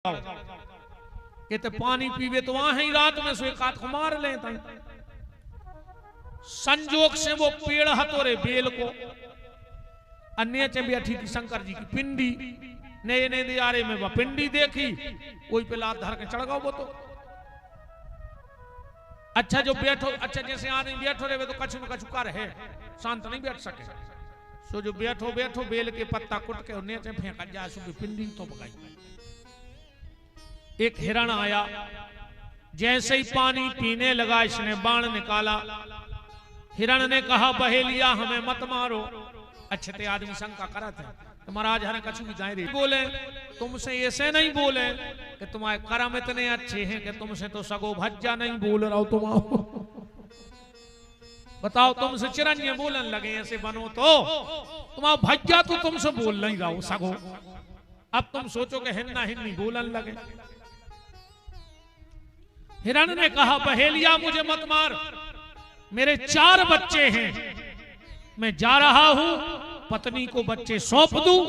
कहते पानी पीवे तो वहां ही रात में सो एक हाथ को मार ले। संजोग से वो पेड़ हतोरे बेल को अन्य चे बैठी थी शंकर जी की पिंडी नए नए दियारे में वह पिंडी देखी, कोई पे लात धर के चढ़ गया वो तो। अच्छा जो बैठो, अच्छा जैसे आदमी बैठो रहे तो कछु न कछु कर है, शांत नहीं बैठ सके। सो जो बैठो बैठो बेल के पत्ता कुट के नीचे फेंका जाए, सुबह पिंडी तो पकाई। एक हिरण आया, जैसे ही पानी पीने लगा इसने बाण निकाला। हिरण ने कहा बहेलिया हमें मत मारो। अच्छे ते आदमी शंका करा थे तो महाराज हरे कछु भी जाए बोले तुमसे ऐसे नहीं बोले कि तुम्हारे कर्म इतने अच्छे हैं कि तुमसे तो सगो भज्जा नहीं बोल रहा हो तुम। बताओ तुमसे चिरंजीव बोलन लगे ऐसे बनो तो तुम्हारा भज्जा तो तुमसे बोल नहीं रहा हो सगो, अब तुम सोचो कि हिन्ना हिन्नी बोलन लगे। हिरण ने कहा बहेलिया मुझे मत मार, मेरे 4 बच्चे हैं, मैं जा रहा हूं, पत्नी को बच्चे सौंप दूं,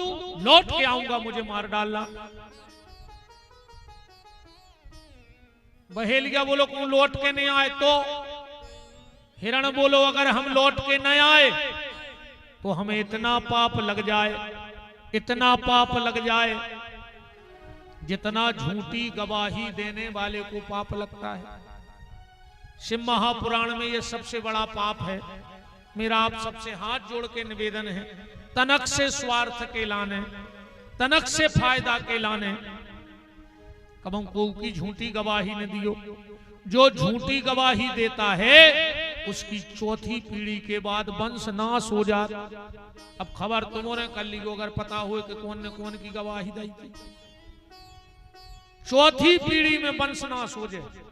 लौट के आऊंगा, मुझे मार डालना। बहेलिया बोलो कौन लौट के नहीं आए तो? हिरण बोलो अगर हम लौट के नहीं आए तो हमें इतना पाप लग जाए, इतना पाप लग जाए जितना झूठी गवाही देने वाले को पाप लगता है। शिव महापुराण में यह सबसे बड़ा पाप है। मेरा आप सबसे हाथ जोड़ के निवेदन है, तनक से स्वार्थ के लाने, तनक से फायदा के लाने कबम को की झूठी गवाही न दियो। जो झूठी गवाही देता है उसकी 4थी पीढ़ी के बाद वंश नाश हो जाता। अब खबर तुमने कर ली अगर पता हो कि कौन ने कौन की गवाही दी थी, 4थी पीढ़ी में वंश नाश हो जाए।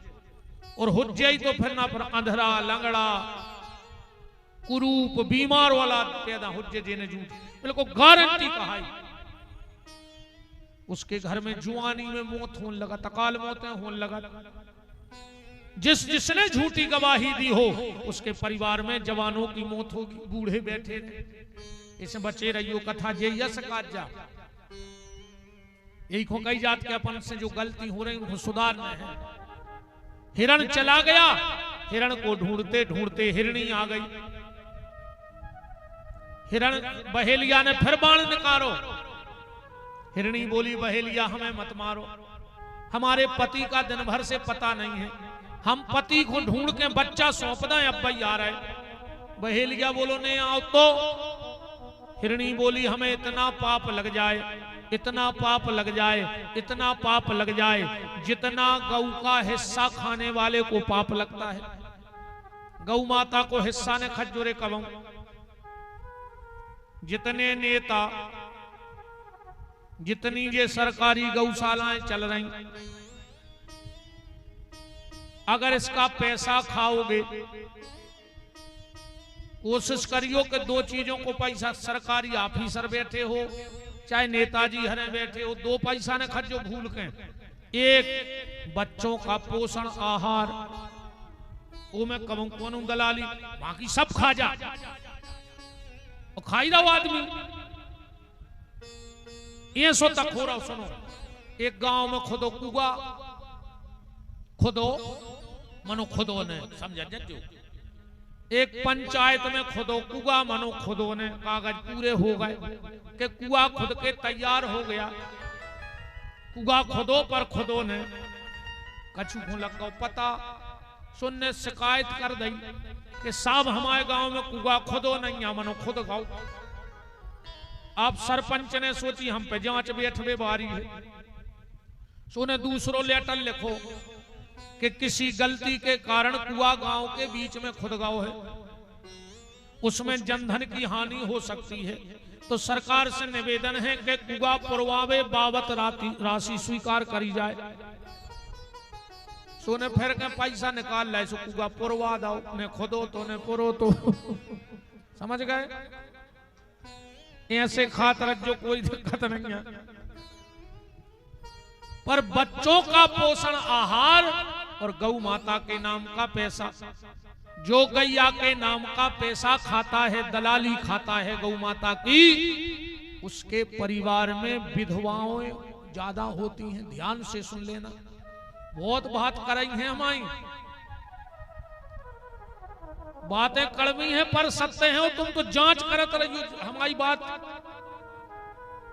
और हो जाए तो फिर ना पर अंधरा लंगड़ा कुरूप बीमार वाला पैदा हो जाए झूठ, बिल्कुल गारंटी कहा। उसके घर में जुआनी में मौत होने लगा, तकाल मौतें होने लगा। जिसने झूठी गवाही दी हो उसके परिवार में जवानों की मौत होगी, बूढ़े बैठे रहे। इसे बचे रहियो कथा जे यस काज जा। यही को कही जात के अपन से जो गलती हो रही उनको सुधारना है। हिरण चला गया, हिरण को ढूंढते ढूंढते हिरणी आ गई। हिरण बहेलिया ने फिर बाण निकालो। हिरणी बोली बहेलिया हमें मत मारो, हमारे पति का दिन भर से पता नहीं है, हम पति को ढूंढ के बच्चा सौंप दें, अब भाई आ रहे। बहेलिया बोलो नहीं आओ तो। हिरणी बोली हमें इतना पाप लग जाए, इतना पाप लग जाए, इतना पाप लग जाए जितना गौ का हिस्सा खाने वाले को पाप लगता है। गौ माता को हिस्सा ने खजूरे कबम। जितने नेता, जितनी ये सरकारी गौशालाएं चल रही, अगर इसका पैसा खाओगे, कोशिश करियो कि 2 चीजों को पैसा, सरकारी ऑफिसर बैठे हो चाहे नेताजी हरे बैठे हो, 2 पैसा ने खर्चो भूल के। एक बच्चों का पोषण आहार, वो मैं कहूं कौन दलाली, बाकी सब खा जा और खाई रहो आदमी। ये सो तक हो रहा। सुनो, एक गांव में खुदो कुआ, खुदो मनो खुदो ने समझा जो, एक पंचायत में खुदो कुआ मनो खुदो ने कागज पूरे हो गए कि कुआ खुद के तैयार हो गया। कुआ खुदो पर खुदो ने कछु को लग पता सुनने शिकायत कर दी कि साहब हमारे गांव में कुआ खुदो नहीं है, मनो खुद गाओ। आप सरपंच ने सोची हम पे जांच बैठवे बारी है, सोने दूसरो लेटर लिखो कि किसी गलती के कारण कुआ गांव के बीच में खुद गांव है, उसमें जनधन की हानि हो सकती है, तो सरकार से निवेदन है कि कुआ पुरवावे बाबत राशि स्वीकार करी जाए। सोने फिर के पैसा निकाल लाए, सो कुआ पुरवा दो, ने खुदो तो ने पुरो तो। समझ गए? ऐसे खातर जो कोई दिक्कत नहीं है। पर बच्चों का पोषण आहार और गौ माता के नाम का पैसा, जो गैया के नाम का पैसा खाता है, दलाली खाता है गौ माता की, उसके परिवार में विधवाओं ज्यादा होती हैं, ध्यान से सुन लेना। बहुत बात कर रही हैं हमारी, बातें कड़वी हैं पर सत्य हैं, तुम तो जांच करत रही हमारी बात।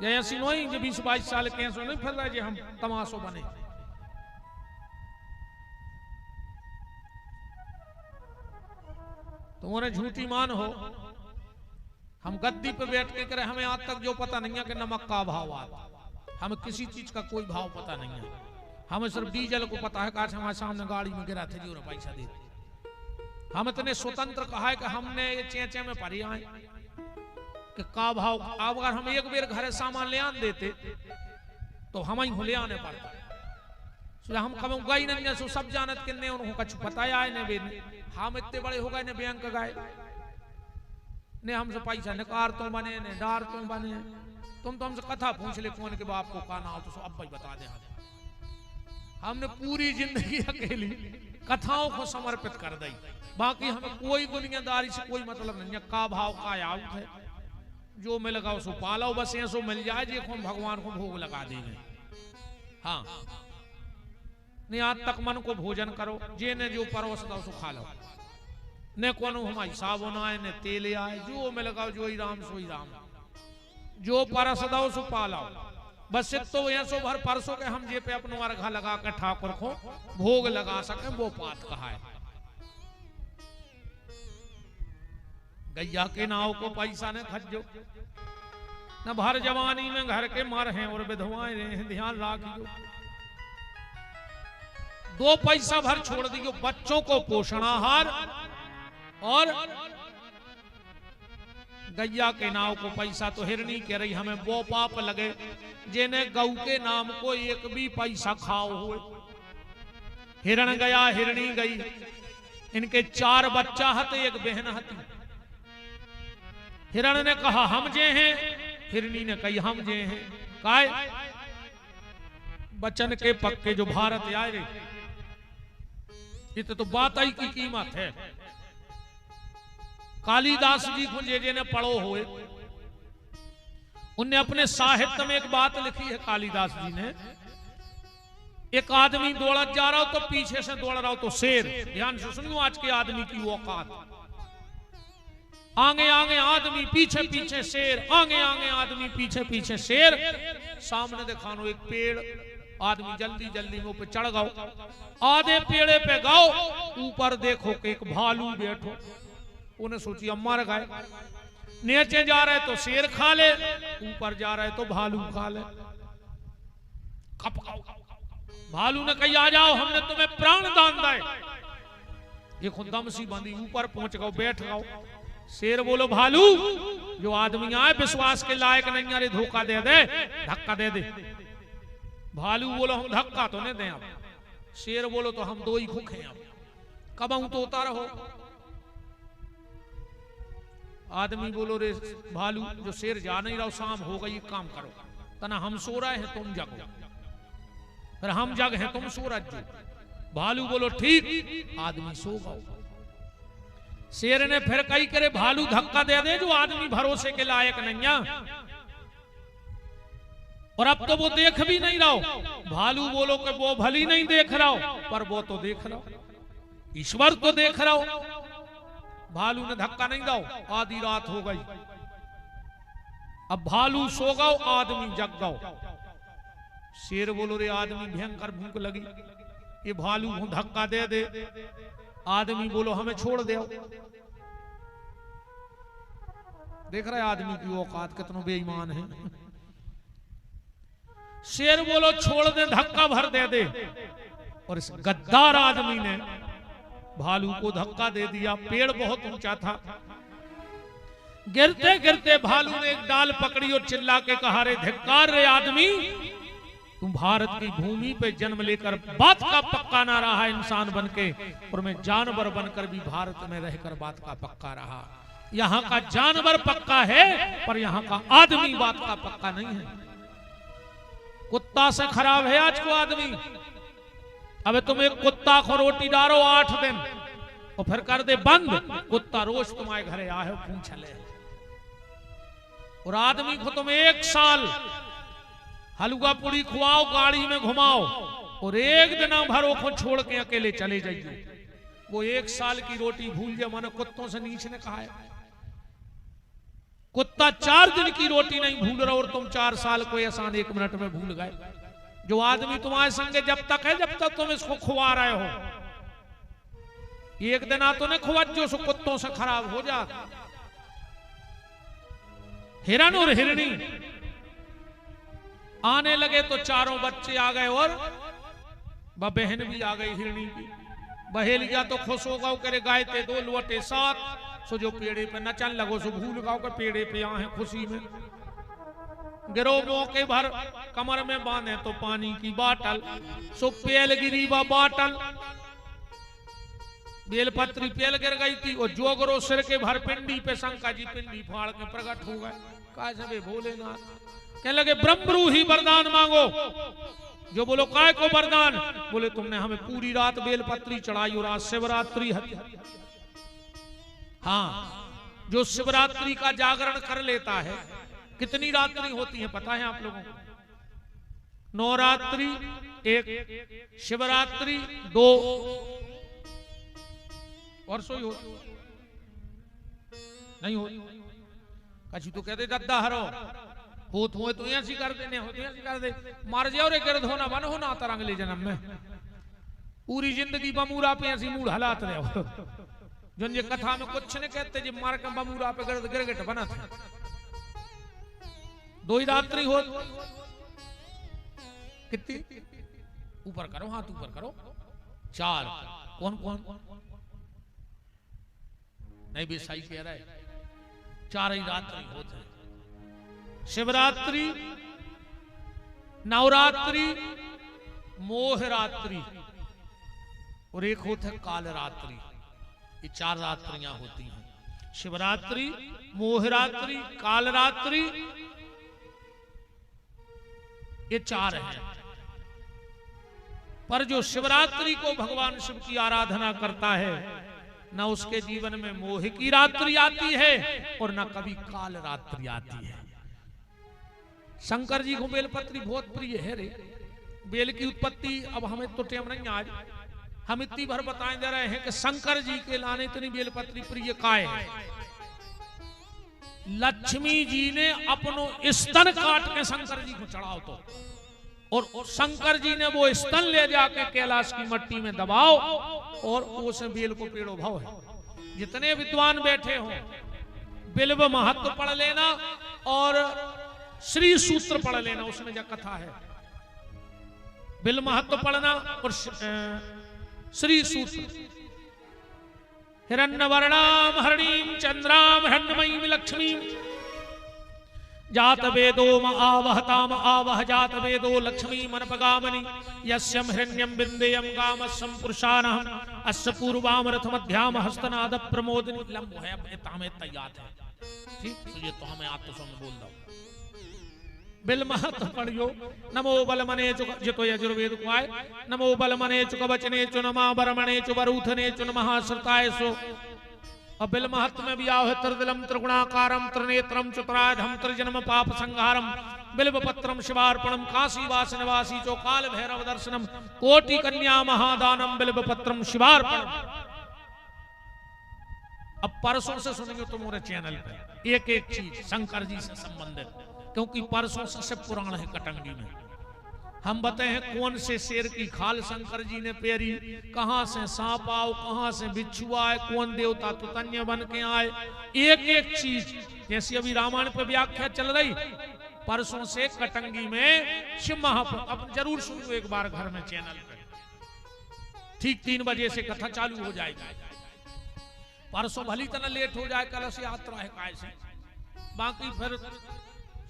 ऐसी नहीं जो 20-22 साल के ऐसे नहीं फिर रहे जी हम तमाशो बने। तुम्हारे झूठी मान हो, हम गद्दी पे बैठ के करे हमें आज तक जो पता नहीं है कि नमक का भाव आता, हमें किसी चीज का कोई भाव पता नहीं है। हमें सिर्फ डीजल को पता है, काश हमारे सामने गाड़ी में गिरा थे जो पैसा दे। हम इतने स्वतंत्र कहा है कि हमने ये चेचे में पढ़ी आए कि का भाव। अब अगर हम एक बेर घर सामान ले आन देते तो हम ही ले आने पड़ता। हम कभी गई नहीं, सो सब जानत कि ने उनको कुछ बताया है ने। हम इतने बड़े हो गए ने, बैंक गए ने, हमसे पैसा निकार तो बने ने डार तो बने। तुम तो हमसे कथा पूछ ले कौन के बाप को का ना हो तो अब भाई बता दे। हमने पूरी जिंदगी अकेली कथाओं को समर्पित कर दी, बाकी हमें कोई दुनियादारी से कोई मतलब नहीं है। का भाव का आउट है, जो मिलेगा उसको पालो, बस ऐसो मिल जाए जी को भगवान को भोग लगा देंगे। हाँ नहीं, आज तक मन को भोजन करो, जे ने जो परोस दो उसको खा लो, ने कोनो हमारी साबुन आए ने तेल आए, जो मिलेगा जो ही राम सो ही राम, जो परस दो उसको पालो। बस तो ऐसो भर परसों के हम जे पे अपनो अर्घा लगा कर ठाकुर को भोग लगा सके, वो पात कहा है। गैया के नाव को पैसा ने खजो न, भर जवानी में घर के मर हैं और विधवाएं हैं, ध्यान राखियो। 2 पैसा भर छोड़ दियो बच्चों को पोषण आहार, और गैया के नाव को पैसा तो हिरनी कह रही हमें वो पाप लगे जेने गऊ के नाम को एक भी पैसा खाओ हुए। हिरण गया हिरणी गई, इनके 4 बच्चा हते, एक बहन हती। हिरण ने कहा हम जे हैं, हिरणी ने कही हम जे हैं। काय बचन के पक्के जो भारत आए रे, ये तो बात ही की कीमत है। कालिदास जी को जे ने पढ़ो हुए, उनने अपने साहित्य में एक बात लिखी है। कालिदास जी ने, एक आदमी दौड़ा जा रहा हो तो पीछे से दौड़ रहा हो तो शेर। ध्यान से सुनियो आज के आदमी की औकात। आगे आगे आदमी, पीछे पीछे शेर, आगे आगे आदमी, पीछे पीछे शेर। सामने दिखानो एक पेड़, आदमी जल्दी जल्दी में पे चढ़ गओ, आधे पेड़े पे गाओ, ऊपर देखो कि एक भालू बैठो। उन्हें सोची अब मर गए, नीचे जा रहे तो शेर खा ले, ऊपर जा रहे तो भालू खा ले। भालू ने कही आ जाओ, हमने तुम्हें प्राण दान दिए। ये खुदम सी बंदी, ऊपर पहुंच गओ, बैठ गओ। शेर बोलो भालू, जो आदमी आए विश्वास के लायक नहीं, अरे धोखा दे दे, धक्का दे दे। भालू बोलो हम धक्का तो नहीं दें अब। शेर बोलो तो हम 2 ही खुख हैं, अब कब तो उतार हो। आदमी बोलो रे भालू, जो शेर जा नहीं रहा, शाम हो गई, काम करो, तना हम सो रहे हैं तुम जगो, फिर हम जग हैं तुम सो रहे। भालू बोलो ठीक, आदमी सो गओ। शेर ने फिर कही करे भालू धक्का दे दे, जो आदमी भरोसे के लायक नहीं है, और अब तो वो देख भी नहीं रहा। भालू बोलो कि वो भली नहीं देख रहा हो, पर वो तो देख रहा हो, ईश्वर तो देख रहा हो। भालू ने धक्का नहीं दो, आधी रात हो गई। अब भालू सो गओ, आदमी जग गओ। शेर बोलो रे आदमी भयंकर भूख लगी, ये भालू को धक्का दे दे। आदमी बोलो हमें छोड़ दे। देख रहे आदमी की औकात कितना बेईमान है। शेर बोलो छोड़ दे, धक्का भर दे दे। और इस गद्दार आदमी ने भालू को धक्का दे दिया। पेड़ बहुत ऊंचा था, गिरते गिरते भालू ने एक डाल पकड़ी और चिल्ला के कहा रे धिक्कार रे आदमी, तुम भारत की भूमि पे जन्म लेकर बात का पक्का ना रहा इंसान बनके, और मैं जानवर बनकर भी भारत में रहकर बात का पक्का रहा। यहाँ का जानवर पक्का है, पर यहाँ का आदमी बात का पक्का नहीं है। कुत्ता से खराब है आज को आदमी। अबे तुम एक कुत्ता को रोटी डालो 8 दिन और फिर कर दे बंद, कुत्ता रोज तुम्हारे घरे आए हो पूछ ले। और आदमी को तुम 1 साल हलवा पूड़ी खुआओ, गाड़ी में घुमाओ, और एक दिन भरो को छोड़ के अकेले चले जाइए। वो 1 साल की रोटी भूल जाए, माने कुत्तों से नीच ने कहा है। कुत्ता 4 दिन की रोटी नहीं भूल रहा और तुम 4 साल को आसान 1 मिनट में भूल गए। जो आदमी तुम्हारे संगे जब तक है, जब तक तुम इसको खुआ रहे हो, एक दिन तो नहीं खुआ जो सो कुत्तों से खराब हो जाता। हिरण और हिरणी आने लगे तो चारों बच्चे आ गए और बहन भी आ गई हिरणी की। बहेलिया तो खुश हो गओ, करे गाय ते 2 लुअटे 7, सो जो पेड़े पे नचन लगो सो भूल गाओ के पेड़े पे आए हैं खुशी में। गिरो मौके भर कमर में बांधे तो पानी की बाटल, सो पेल गिरी बा बाटल, बेलपत्री पेल गिर गई थी और जोगरो सिर के भर पिंडी पे शंकर जी पिंडी फाड़ के प्रकट हो गए। काय सबे भोलेनाथ कहने लगे ब्रह्मरू ही वरदान मांगो। जो बोलो काय को वरदान? बोले तुमने हमें पूरी रात बेलपत्री चढ़ाई और आज शिवरात्रि है। हाँ, जो शिवरात्रि का जागरण कर लेता है, कितनी रात्रि होती है पता है आप लोगों को? 9 रात्रि, 1 शिवरात्रि, 2 और सोई हो नहीं हो। कछु तो कहते दद्दा हरो होत हुए तो ऐसी कर देने होते, ऐसी कर दे मार जाओ रे गिरध होना बन होना तर अगले जन्म में। पूरी जिंदगी बमूरा पे ऐसी मूड हालात रहे हो। जो ये कथा में कुछ नहीं कहते, जो मार के बमूरा पे गिरध गिरगिट बना था। 2 ही रात्रि हो। कितनी? ऊपर करो, हाथ ऊपर करो। 4। कौन कौन? नहीं भी सही कह रहा है, 4 ही रात्रि होते हैं। शिवरात्रि, नवरात्रि, मोहरात्रि और एक होता है कालरात्रि। ये 4 रात्रियां होती हैं। शिवरात्रि, मोहरात्रि, कालरात्रि, ये 4 हैं। पर जो शिवरात्रि को भगवान शिव की आराधना करता है, न उसके जीवन में मोह की रात्रि आती है और न कभी काल रात्रि आती है। शंकर जी को बेलपत्री बहुत प्रिय है रे। बेल की उत्पत्ति अब हमें तो टेम नहीं आज, हम इतनी भर बताएं दे रहे हैं कि शंकर जी के लाने इतनी बेलपत्री प्रिय काय है। लक्ष्मी जी ने अपनो स्तन काट के शंकर जी को चढ़ाओ तो, और शंकर जी ने वो स्तन ले जाके कैलाश की मट्टी में दबाओ और उसे बेल को पेड़ो भाव है। जितने विद्वान बैठे हो, बिल्व महत्व पढ़ लेना और श्री सूत्र पढ़ लेना, उसमें जो कथा है बिल महत्व पढ़ना और श्री सूत्र। हिरण्यवर्णाम हरणीम चंद्राम हिरण्मयीम लक्ष्मीम जात वेदो आवहताम आवह जात वेदो लक्ष्मी मनपगामनि यस्यम हिरण्यम बिंदेयम गामस्सम पुरुषानहम अस्य पूर्वाम रथ मध्याम हस्तनाद प्रमोदनि लंब है तामे तैयार है। ठीक, तो ये तो हमें आप तो सुन बोल दो। बिल महत पढ़ियो। नमो बलमने चु जितो यजुर्वेद को आए। नमो बलमने चु कवचने चु नमा बरमणे चु बरूथने चु नमः श्रुताय सो। और बिल महत्व में भी आओ है त्रिदिलम त्रिगुणाकारम त्रिनेत्रम चतुराधम त्रिजन्म पाप संहारम बिल्व पत्रम शिवार्पणम काशी वास निवासी चो काल भैरव दर्शनम कोटि कन्या महादानम बिल्व पत्रम शिवार्पणम। अब परसों से सुनेंगे तुम्हारे चैनल पे एक एक चीज शंकर जी से संबंधित, क्योंकि परसों से पुराण है कटंगी में। हम बताए हैं कौन से शेर की खाल शंकर जी ने पेरी, कहां से सांप आओ, कहां से बिच्छू आए, कौन देवता तुतन्य बन के आए, एक एक चीज। जैसे अभी रामायण पे व्याख्या चल रही, परसों से कटंगी में शिव महापुरुष। अब जरूर सुन लो एक बार घर में चैनल पे, ठीक 3 बजे से कथा चालू हो जाएगी। परसों भली तरह लेट हो जाए, कलश यात्रा है काय से, बाकी फिर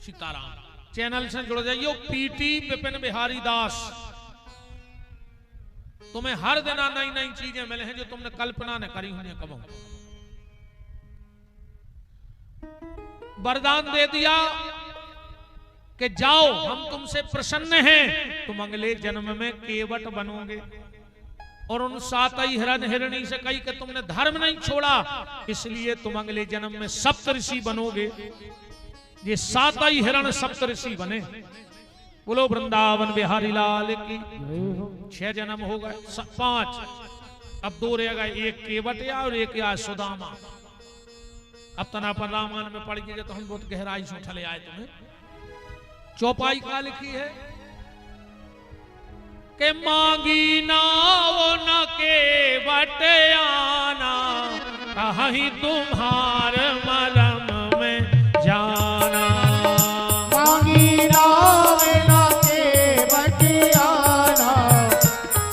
सीताराम। चैनल से जुड़ जाइए। पीटी विपिन बिहारी दास, तुम्हें हर दिन नई नई चीजें मिले हैं जो तुमने कल्पना न करी होंगी कबो। वरदान दे दिया कि जाओ हम तुमसे प्रसन्न हैं, तुम अगले जन्म में केवट बनोगे। और उन 7 हिरण हिरणी से कही कि तुमने धर्म नहीं छोड़ा, इसलिए तुम अगले जन्म में सप्तऋषि बनोगे। ये 7 हिरण सप्तऋषि बने। बोलो वृंदावन बिहारी लाल की। 6 जन्म हो गए, 5, अब 2 रह गए, एक केवटिया और एक या सुदामा। अब तना पर रामायण में पढ़ गए तो हम बहुत गहराई से उठले आए तुम्हें। चौपाई का लिखी है के मांगी नाव न के बटियाना, कहीं तुम्हार मरम में जाना। मांगी नाव न के बटियाना,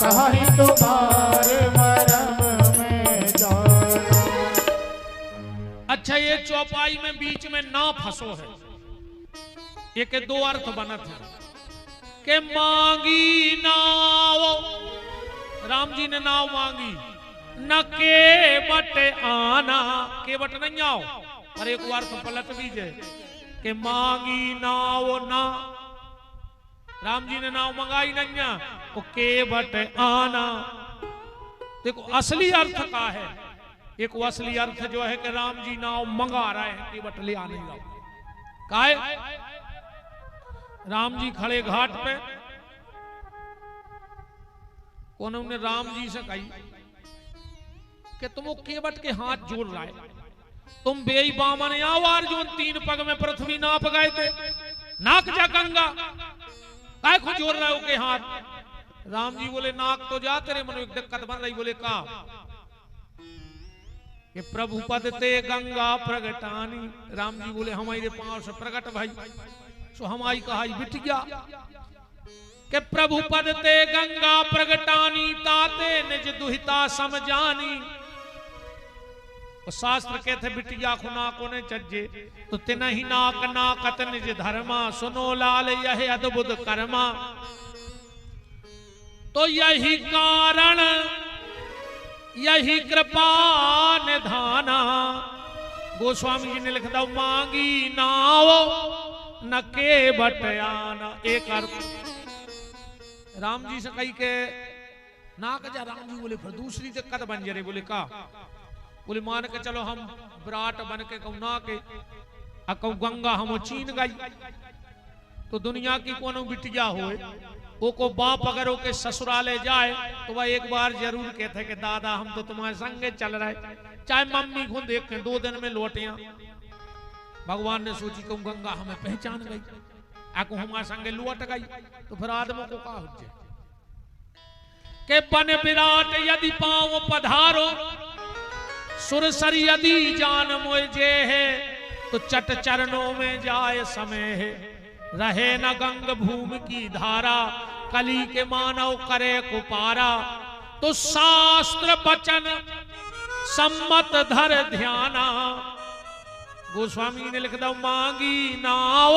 कहीं तुम्हार मरम में जाना। अच्छा, ये चौपाई में बीच में ना फंसो है, ये के 2 अर्थ बनत है के मांगी नाव, राम जी ने नाव मांगी, न के बट आना, के बट नहीं आओ, पर एक बार तो पलट भी जाए के मांगी नाव ना, राम जी ने नाव मंगाई नहीं, तो के बट आना। देखो असली अर्थ का है, एक वो असली अर्थ जो है कि राम जी नाव मंगा रहे हैं, के बट ले आने जाओ। काहे? राम जी खड़े घाट पे, उन्होंने राम जी से कही कि तुम वो केवट के हाथ जोड़ रहा है, तुम बेई बामन आवार जो 3 पग में पृथ्वी नाप गए थे, नाक जा गंगा, काय को जोड़ रहा है उसके हाथ? राम जी बोले नाक तो जा, तेरे मन में एक दिक्कत बन रही। बोले का? कि प्रभु पद ते गंगा प्रगटानी। राम जी बोले हमारे पांव से प्रगट भाई, सो हमारी कहा बिटिया के प्रभु पद ते गंगा प्रगटानी, ताते निज दुहिता समझानी। तो शास्त्र कहते बिटिया खुना को ने चज्जे, तो तिन ही नाक नाकत निज धर्मा, सुनो लाल यह अद्भुत कर्मा। तो यही कारण यही कृपा निधाना, गोस्वामी जी ने लिख दो मांगी नाव न के बटयाना। एक अर्थ राम जी से कही के नाक जा, राम जी बोले फिर दूसरी दिक्कत बन जरे। बोले का? बोले मान के चलो हम विराट बन के कहू ना के कहू गंगा हम चीन गई, तो दुनिया की कोनो बिटिया होए, वो को बाप अगर वो के ससुराले जाए तो वह एक बार जरूर कहते कि दादा हम तो तुम्हारे संगे चल रहे, चाहे मम्मी को देख के 2 दिन में लौटिया। भगवान ने सोची कहूँ गंगा हमें पहचान गई, आको हमारे संगे लौट गई, तो फिर आदमों को कहा हो जाए के बन विराट यदि पांव पधारो, सुरसर यदि जान मोजे है, तो चट चरणों में जाए समय है। रहे न गंग भूमि की धारा, कली के मानव करे कुपारा। तो शास्त्र वचन सम्मत धर ध्याना। गोस्वामी ने लिख दो मांगी नाव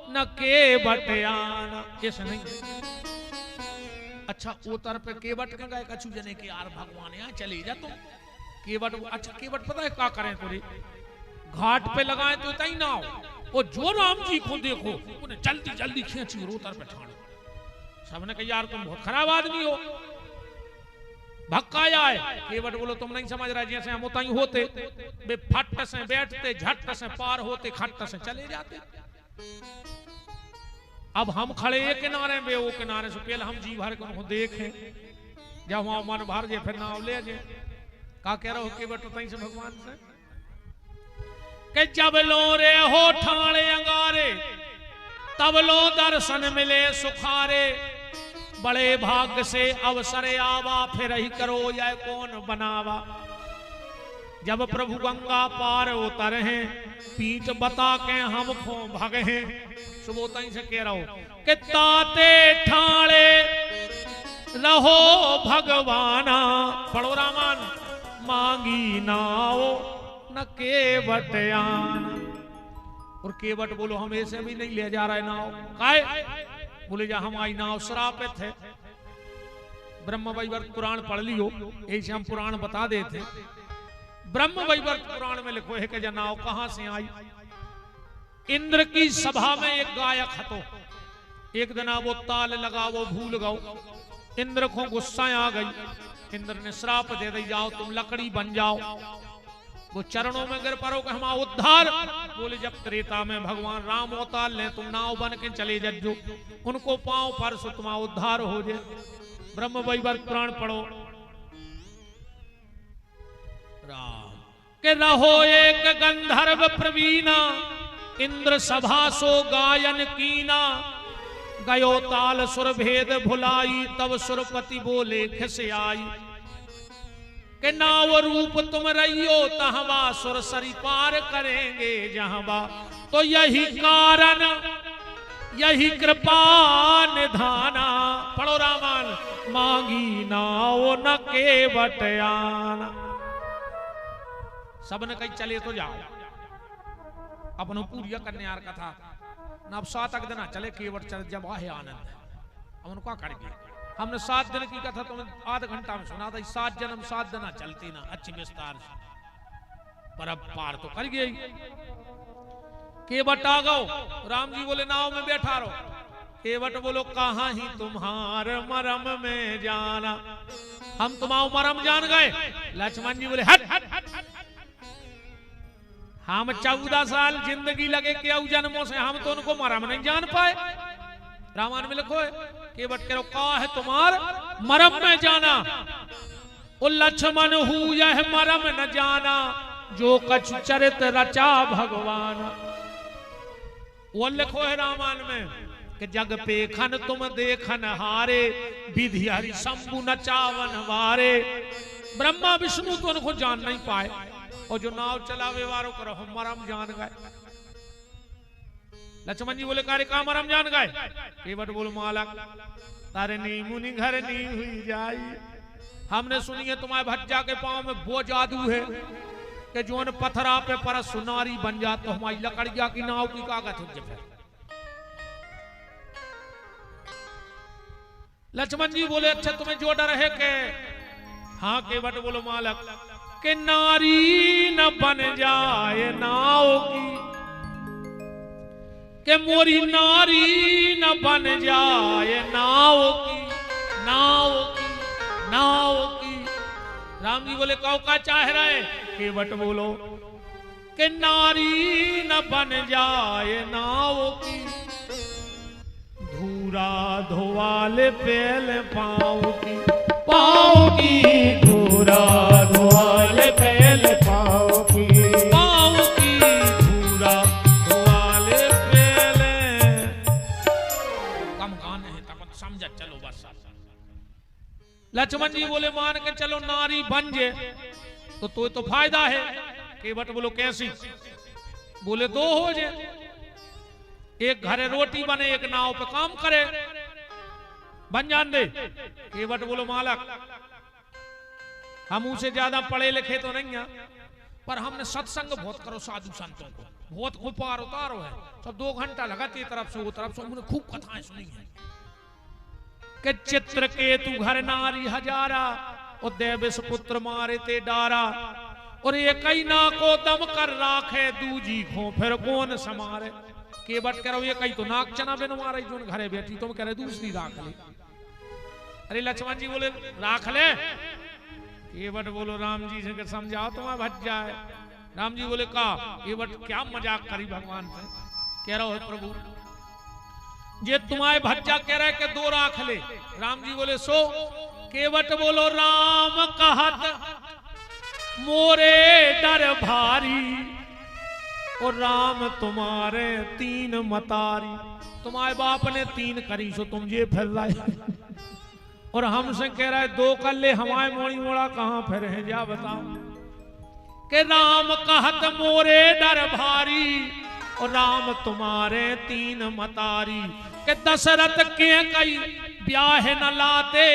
न के बटयाना। ऐसा नहीं। अच्छा उतर पे केवट के गए कछु जने के यार भगवान यहाँ चले जा तुम केवट। अच्छा केवट पता है क्या करें तुरे घाट पे लगाए तो तई ना हो, जो राम जी को देखो उन्हें जल्दी जल्दी खींची रोतर पे ठाड़। सबने कहा यार तुम बहुत खराब आदमी हो, भक्काया है। केवट बोलो तुम नहीं समझ रहे, जैसे हम उताई होते बे फट से बैठते झट से पार होते खट से चले जाते। अब हम खड़े एक किनारे में वो किनारे से पहले हम जी भर को देखें, जब वहां मन भर जाए फिर नाव ले जाए। का कह रहा हो केवट उताई से भगवान से कि जब लो रे हो ठाणे अंगारे, तब लो दर्शन मिले सुखारे। बड़े भाग्य से अवसर आवा, फिर ही करो यह कौन बनावा। जब प्रभु गंगा पार उतर हैं, पीठ बता के हम खो भगे हैं। सुबह तई से कह रहा हूं कि ताते ठाणे रहो भगवाना। पढ़ो रामान मांगी नाव न केवट आना। और केवट बोलो हम ऐसे भी नहीं ले जा रहे नाव। काय बोले जा हमारी नाव श्रापित है। ब्रह्म वैवर्त पुराण पढ़ लियो, ऐसे हम पुराण बता देते। ब्रह्म वैवर्त पुराण में लिखो है कि जा नाव कहां से आई। इंद्र की सभा में एक गायक हतो, एक दिन वो ताल लगा वो भूल गओ। इंद्र को गुस्सा आ गई। इंद्र ने श्राप दे दी जाओ तुम लकड़ी बन जाओ। वो चरणों में गिर पड़ो कि हमारा उद्धार। बोले जब त्रेता में भगवान राम अवतार ले तुम नाव बन के चले जज्जो, उनको पांव पर सो तुम्हारा उद्धार हो जाए। ब्रह्म वैवर्त पुराण पढ़ो। राम के रहो एक गंधर्व प्रवीणा, इंद्र सभा सो गायन कीना। गयो ताल सुर भेद भुलाई, तब सुरपति बोले खिस आई। के नाव रूप तुम रहियो, तहवा सुर सरी पार करेंगे जहवा। तो यही कारण यही कृपा निधाना। पढ़ो रामायण। मांगी नाव न केवट आना। सबने कहीं चले तो जाओ, अपनो पूरिया करने यार कथा ना। अब 7 तक देना चले केवट चल जब आहे आनंद। हम उनको कर गए। हमने 7 दिन की कथा तुम्हें आधा घंटा में सुना था। 7 जन्म 7 दिन चलती ना अच्छी विस्तार से, पर अब पार तो कर गई। केवट आ गो। राम जी बोले नाव में बैठा रहो। केवट बोलो कहां ही तुम्हार मरम में जाना। हम तुम्हारा मरम जान गए। लक्ष्मण जी बोले हट हट हट हट। हम 14 साल जिंदगी लगे के जन्मों से हम तो उनको मरम नहीं जान पाए। रामायण में लिखो है केवट कह का है तुम्हार मरम में जाना। ओ लक्ष्मण हूँ यह मरम न जाना, जो कछ चरित रचा भगवान। वो लिखो है रामायण में कि जग पे खन तुम देखन हारे, विधि हरि शंभु नचावन वारे। ब्रह्मा विष्णु तो उनको जान नहीं पाए, और जो नाव चलावे वारों करो हम मरम जान गए। लक्ष्मण जी बोले कार्य का मरम जान गए। केवट बोलो मालक तारे नी मुनि घर नी हुई जाई। हमने सुनी है तुम्हारे भज्जा के पांव में वो जादू है कि जो न पथरा पे पर सुनारी बन जा, तो हमारी लकड़िया की नाव की कागज हो जाए। लक्ष्मण जी बोले अच्छा तुम्हें जो डर है के? हाँ केवट बोलो मालक के नारी न बन जाए नाव की, के मोरी नारी न बन जाए नाव की, नाव की, नाव की। राम जी बोले कौ का चाह रहे? केवट बोलो के नारी न बन जाए नाव की, धूरा धोवाले पेल पाँव की, पाँव की धूरा धोवाले पेल पाँव की, पाँव की धूरा धोवाले पेल। कम गाने हैं तब समझ चलो बस। लक्ष्मण जी बोले मान के चलो नारी बन जे तो फायदा है। केवट बोलो कैसी? बोले 2 हो जे, एक घरे रोटी बने एक नाव पे काम करे, बन जान दे। केवट बोलो मालक हम उसे ज्यादा पढ़े लिखे तो नहीं है, पर हमने सत्संग बहुत करो साधु संतों को, बहुत खूब पार उतारो है। सब 2 घंटा लगाते तरफ से वो तरफ से, हमने खूब कथाएं सुनी है कि चित्र के तू घर नारी हजारा, और देवेश पुत्र मारे ते डारा। और एक ही ना को दम कर राखे, दूजी खो फिर कौन समारे। केवट करो ये कहीं तो नाक चना बिन मारे जो घरे बैठी, तुम कह रहे दूसरी राख ले। अरे लक्ष्मण जी बोले राख ले। केवट बोलो राम जी से समझाओ तुम्हें भज जाए। राम जी बोले का? केवट क्या मजाक करी भगवान से? कह रहा हो प्रभु ये तुम्हारे भज्जा कह रहा है कि 2 राख ले। राम जी बोले सो? केवट बोलो राम कहत मोरे डर भारी, और राम तुम्हारे 3 मतारी। तुम्हारे बाप ने 3 करी सो तुम ये फिर लाए, और हमसे कह रहा है 2 कर ले। हमारे मोड़ी मोड़ा कहां फिर है जा बताओ। के राम कहत मोरे डर भारी, और राम तुम्हारे 3 मतारी। के दशरथ के कई ब्याह न लाते,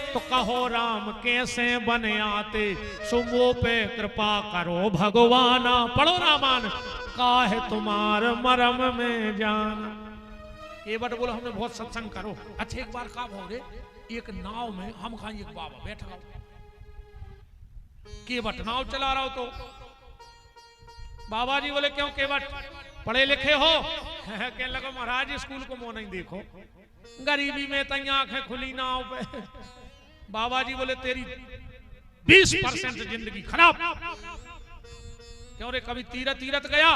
तो कहो राम कैसे बन आते। सुमो पे कृपा करो भगवाना। पढ़ो रामायण काहे तुम्हार मरम में जान। केवट बोलो हमने बहुत सत्संग करो। अच्छा एक बार का भोगे एक नाव में हम कहा एक बाबा बैठा हो, केवट नाव चला रहा हो तो बाबा जी बोले क्यों केवट पढ़े लिखे हो? कहने लगा महाराज स्कूल को मुंह नहीं देखो, गरीबी में तई आंखें खुली नाव पे। बाबा जी बोले तेरी 20% जिंदगी खराब। क्यों रे कभी तीरथ तीरथ गया?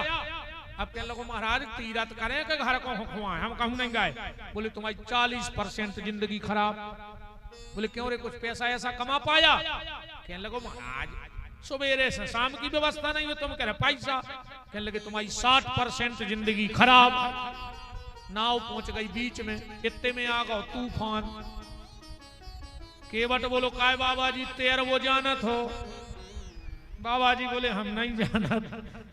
अब कहने लगो महाराज तीरथ करें कि घर को खुआएं, हम कहूं नहीं गए। बोले तुम्हारी 40% जिंदगी खराब। बोले क्यों रे कुछ पैसा ऐसा कमा पाया? कहने लगो महाराज सवेरे से शाम की व्यवस्था नहीं है, तुम कह रहे पैसा। कहने लगे तुम्हारी 60% जिंदगी खराब। नाव पहुंच गई बीच में, इतने में आ गो तूफान। केवट बोलो काय बाबा जी तेर वो जानत हो? बाबा जी बोले हम नहीं जानत।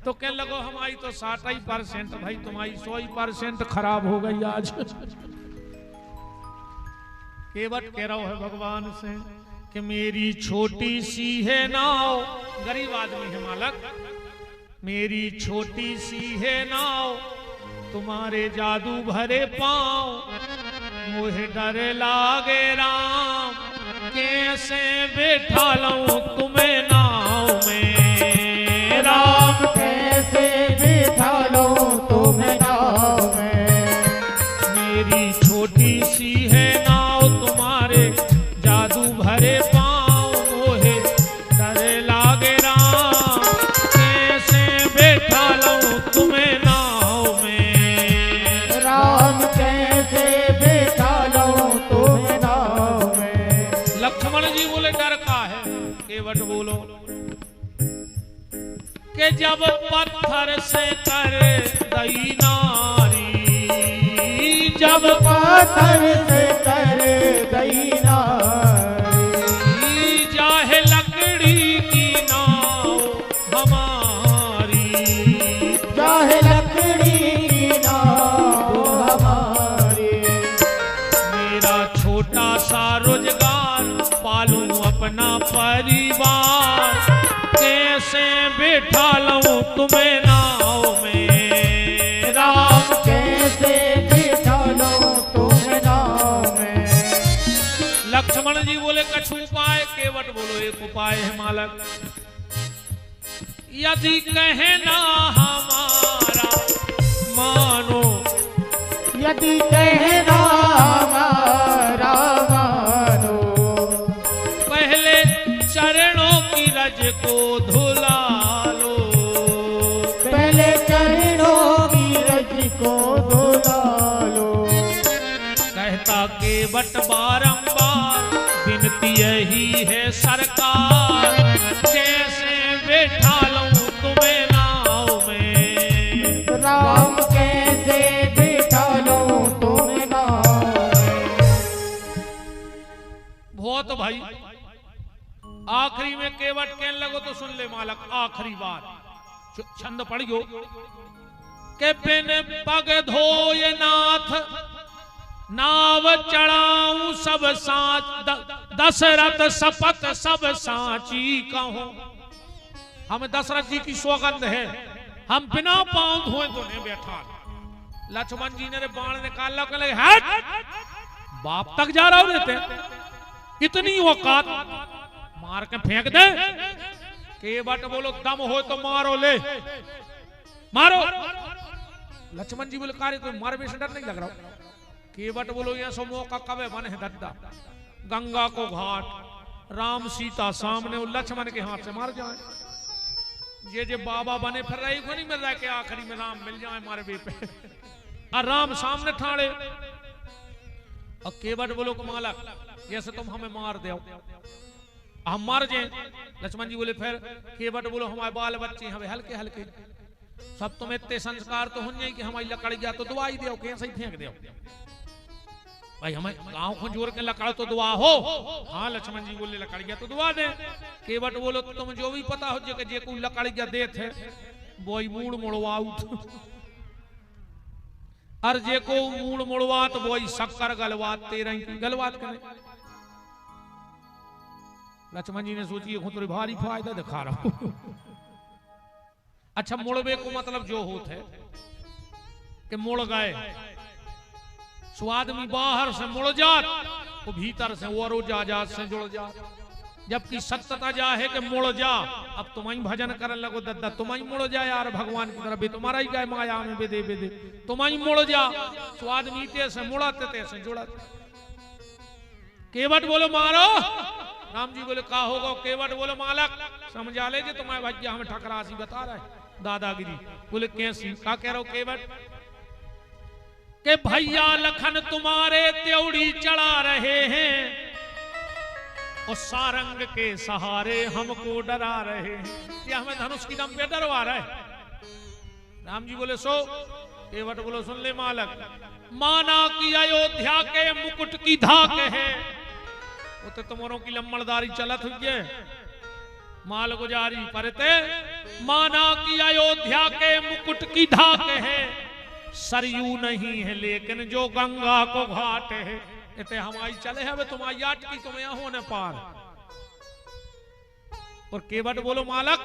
तो कहने लगो हमारी तो 60% भाई, तुम्हारी 100% खराब हो गई आज। केवट कह रहा है भगवान से कि मेरी छोटी सी है नाव, गरीब आदमी है मालक, मेरी छोटी सी है नाव, तुम्हारे जादू भरे पाँव, मुझे डर लागे राम, कैसे बैठा लूं तुम्हें नाव में, राम कैसे बैठा लूं तुम्हें नाव में। मेरी छोटी सी है नाव, तुम्हारे जादू भरे पाँव, मुझे डर लागे राम, कैसे बैठा लूं तुम्हें नाव में, राम कैसे बैठा लूं तुम्हें नाव में। लक्ष्मण जी बोले डर का है? केवट बोलो कि जब पत्थर से कर दई नारी, जब पत्थर से कर दई नारी, चाहे लकड़ी की नाव हमारी, चाहे लकड़ी की नाव हमारी। मेरा छोटा सा रोजगार, पालूं अपना परिवार, कैसे बैठा लूं तुम्हें नाव में, राम कैसे बैठा लूं तुम्हें नाव में। लक्ष्मण जी बोले कछु उपाय? केवट बोलो एक उपाय है मालक, यदि कहे ना हमारा मानो, यदि कहना हमारा मानो, पहले चरणों की रज को धुला लो, पहले चरणों की रज को धुला लो। कहता केवट बारंबार, विनती यही है सरकार, कैसे बैठा लूं तुम्हें नाव में, राम कैसे बैठा लूं तुम्हें नाव में। बहुत भाई आखिरी में केवट कहने लगो तो सुन ले मालक, आखिरी बार छंद पढ़ियो के बिन पग धोए नाथ, नाव चढ़ाऊं सब साच, दशरथ शपथ सब साची कहूं। हम दशरथ जी की सौगंध है, हम बिना पांव धोए तो नहीं बैठा। लक्ष्मण जी ने बाण निकाला, कहले हट, बाप तक जा रहा रहते, इतनी औकात, मार के फेंक दे। केवट बोलो दम हो तो मारो, ले मारो। लक्ष्मण जी बोले कार्य कोई मार से डर नहीं लग रहा। केवट बोलो ये सो मौका कब है मन है दद्दा, गंगा को घाट, राम सीता सामने, लक्ष्मण के हाथ से मार जाए। ये बाबा बने फिर रही को नहीं मिल रहा कि आखिरी में राम मिल जाए मारे बे पे, और राम सामने ठाड़े। और केवट बोलो को मालक जैसे तुम हमें मार दो, हम मार जाए। लक्ष्मण जी बोले फिर? केवट बोलो हमारे बाल बच्चे हमें हल्के हल्के, सब तुम्हें इतने संस्कार तो हो जाए कि हमारी लकड़ी जा तो दुआ ही दो, कैसे ही फेंक दो भाई, हमें गांव को जोड़ के लकड़ तो दुआ हो। हाँ लक्ष्मण जी बोले लकड़िया तो दुआ दे। केवट बोलो तो तुम जो भी पता हो जे जे को लकड़िया दे थे वो मूड़ मुड़वाउत, और जे को मूड़ मुड़वात वो शक्कर गलवात, तेरह की गलवात करे। लक्ष्मण जी ने सोची तो भारी फायदा दिखा रहा हूं। अच्छा मुड़वे को मतलब जो होता है कि मुड़ गए, स्वाद में बाहर से मुड़ जात वो भीतर से वो जा जात से जुड़ जा, जबकि सत्यता जा है कि मुड़ जा। अब तुम ही भजन करने लगो दद्दा, तुम ही मुड़ जा यार भगवान की तरफ, तुम्हारा ही गाय माया में बेदे बेदे, तुम ही मुड़ जा। स्वाद मीते से मुड़ाते से जुड़त। केवट बोलो मारो, राम जी बोले का होगा? केवट बोलो मालक समझा ले जे तुम्हारे भैया हमें ठकरासी बता रहे। दादागिरी। बोले कैसी? का कह रहा हो केवट? के भैया लखन तुम्हारे त्योड़ी चढ़ा रहे हैं और सारंग के सहारे हमको डरा रहे हैं। ये हमें धनुष की दम पे डरवा रहा है। राम जी बोले सो? केवट बोलो सुन ले मालक, माना कि अयोध्या के मुकुट की धाक है, वो तो तुम्हारों की लम्बड़दारी चलत हुई है माल गुजारी परते। माना कि अयोध्या के मुकुट की धाक है, सरयू नहीं है लेकिन जो गंगा को घाट है। इतने हमारी चले है तुम्हारी याट की, तुम्हें होने पार। और केवट बोलो मालक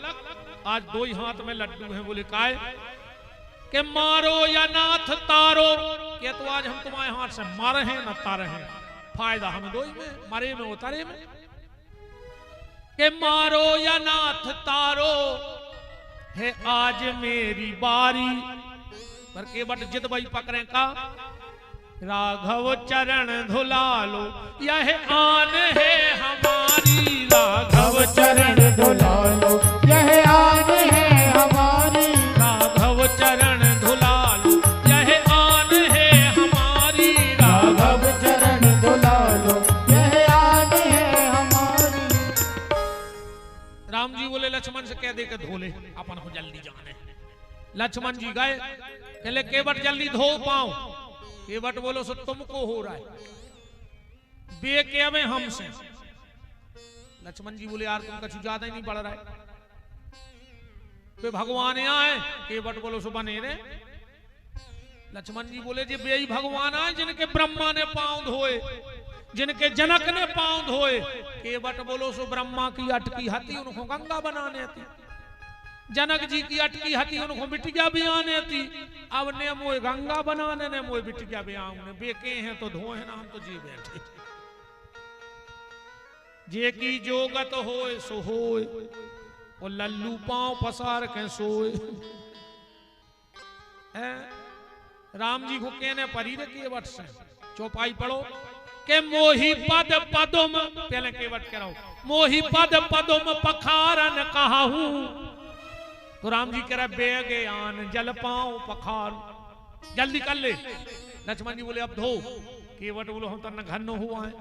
आज दो ही हाथ में लड्डू हैं। बोले काय? के मारो या नाथ तारो। क्या तो आज हम तुम्हारे हाथ से मारे हैं न तारे हैं, फायदा हमें दो ही में, मरे में उतारे में। के मारो या नाथ तारो है आज मेरी बारी। पर केवट जिद भाई पकड़े का, राघव चरण धुला लो यह आन है हमारी। राघव चरण धुला लो यह आन है हमारी। राघव चरण धुला लो यह आन है हमारी। राघव चरण धुला लो यह आन है हमारी। राम जी बोले लक्ष्मण से कह दे के धोले, अपन को जल्दी जाने। लक्ष्मण जी गए, कहले केवट जल्दी धो पाओ। केवट बोलो सो तुमको हो रहा है, बेके में हमसे। लक्ष्मण जी बोले यार तुम कछु ज्यादा ही नहीं बढ़ रहा है, तो भगवान आए। केवट बोलो सो बने रे। लक्ष्मण जी बोले जी बे भगवान आए जिनके ब्रह्मा ने पांव धोए, जिनके जनक ने पांव धोए। केवट बोलो सो ब्रह्मा की अटकी हती उनको गंगा बनाने थी, जनक जी की अटकी हती उनको बिटिया भी आने थी। अब ने मोए गंगा बनाने ने मोए बिटिया भी आऊं बेके हैं तो धोए ना, हम तो जी बैठे। जे की जोगत होए सो होए और लल्लू पांव पसार के सोए। राम जी को कहने परी रे केवट से, चौपाई पढ़ो के मोही पद पदुम, पहले केवट कह रहा हूं, मोही पद पदुम पखारन कहाहू। तो राम जी कह रहा बेगे आन जल पाऊं पखार, जल्दी कर ले। लक्ष्मण जी बोले अब धो। केवट बोलो हम तन्ना घन हुआ है।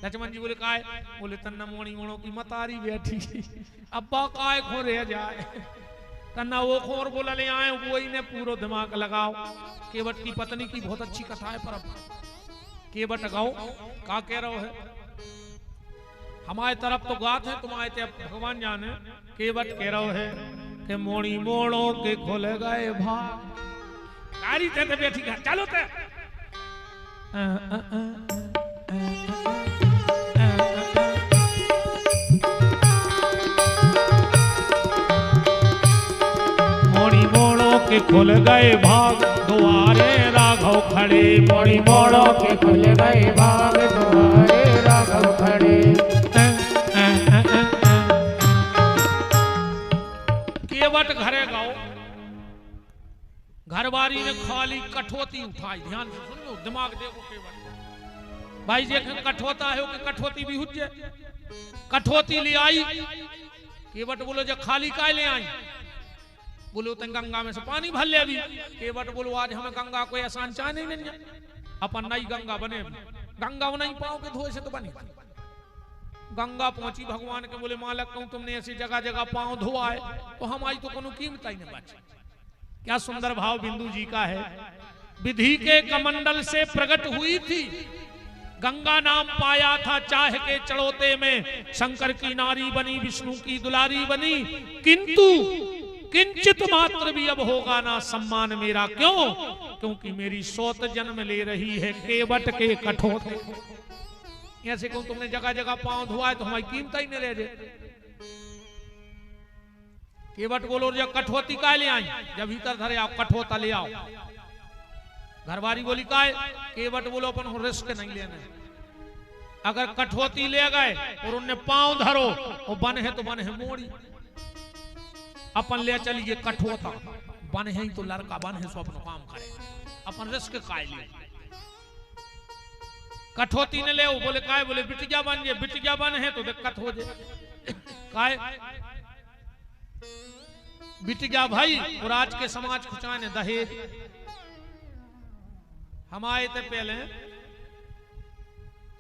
लक्ष्मण जी बोले काय? बोले तन्ना मोणी मोणों की मतारी बैठी, अब्बा काय खो रह जाए। तन्ना वो खोर बोला ले आए, वो ही ने पूरा दिमाग लगाओ। केवट की पत्नी की बहुत अच्छी कथा है, पर अब केवट गाओ का कह रहा है। हमारे तरफ तो गात है, तुम्हारे तरफ भगवान जाने। केवट कह रहा है कि मोड़ी मोड़ों के खोले गए भाग, कारी थे बैठी घर चलो ते। मोड़ी मोड़ों के खुल गए भाग, द्वारे राघव खड़े। मोड़ी मोड़ों के खुल गए भाग, द्वारे राघव खड़े। केवट घरे गाओ। घरवारी ने खाली कठोती उठाई, ध्यान से सुन लो, दिमाग देखो। केवट भाई जे कठोता है कि कठोती भी हुज्जे। कठोती ले आई। केवट बोलो जो खाली काय ले आई? बोलो तन गंगा में से पानी भर ले अभी। केवट बोलो आज हमें गंगा को एहसान चाह नहीं, अपन नई गंगा बने। गंगा नहीं पाओ के धोए से तो बनी। गंगा पहुंची, भगवान के बोले मालक कहूं तुमने ऐसी जगह जगह पांव धोआ है तो हमारी तो कोनो कीमत ही नहीं बची। क्या सुंदर भाव बिंदु जी का है। विधि के कमंडल से प्रकट हुई थी, गंगा नाम पाया था चाह के चढ़ोते में। शंकर की नारी बनी, विष्णु की दुलारी बनी, किंतु किंचित मात्र भी अब होगा ना सम्मान मेरा। क्यों? क्योंकि मेरी सौत जन्म ले रही है केवट के कठोते। ऐसे कहूं तुमने जगह जगह पांव धोआ है तो हमारी कीमत ही नहीं रह जाए। केवट बोलो जब कठोती काय ले आई? जब भीतर धरे आओ कठोता ले आओ। घरवारी बोली काय? केवट बोलो अपन रिस्क नहीं लेने। अगर कठोती ले गए और उनने पांव धरो और बन है तो बन है मोड़ी, अपन ले चलिए कठोता। बन है तो लड़का बन है सो अपना काम करे, अपन रिस्क काय ले। कठोती ने ले बोले काय? बोले बिटिया बन जाए। बिटिया बन है तो दिक्कत हो जाए। काय? बिट गया भाई। और आज के समाज खुचाए ने दहेज। हम आए थे पहले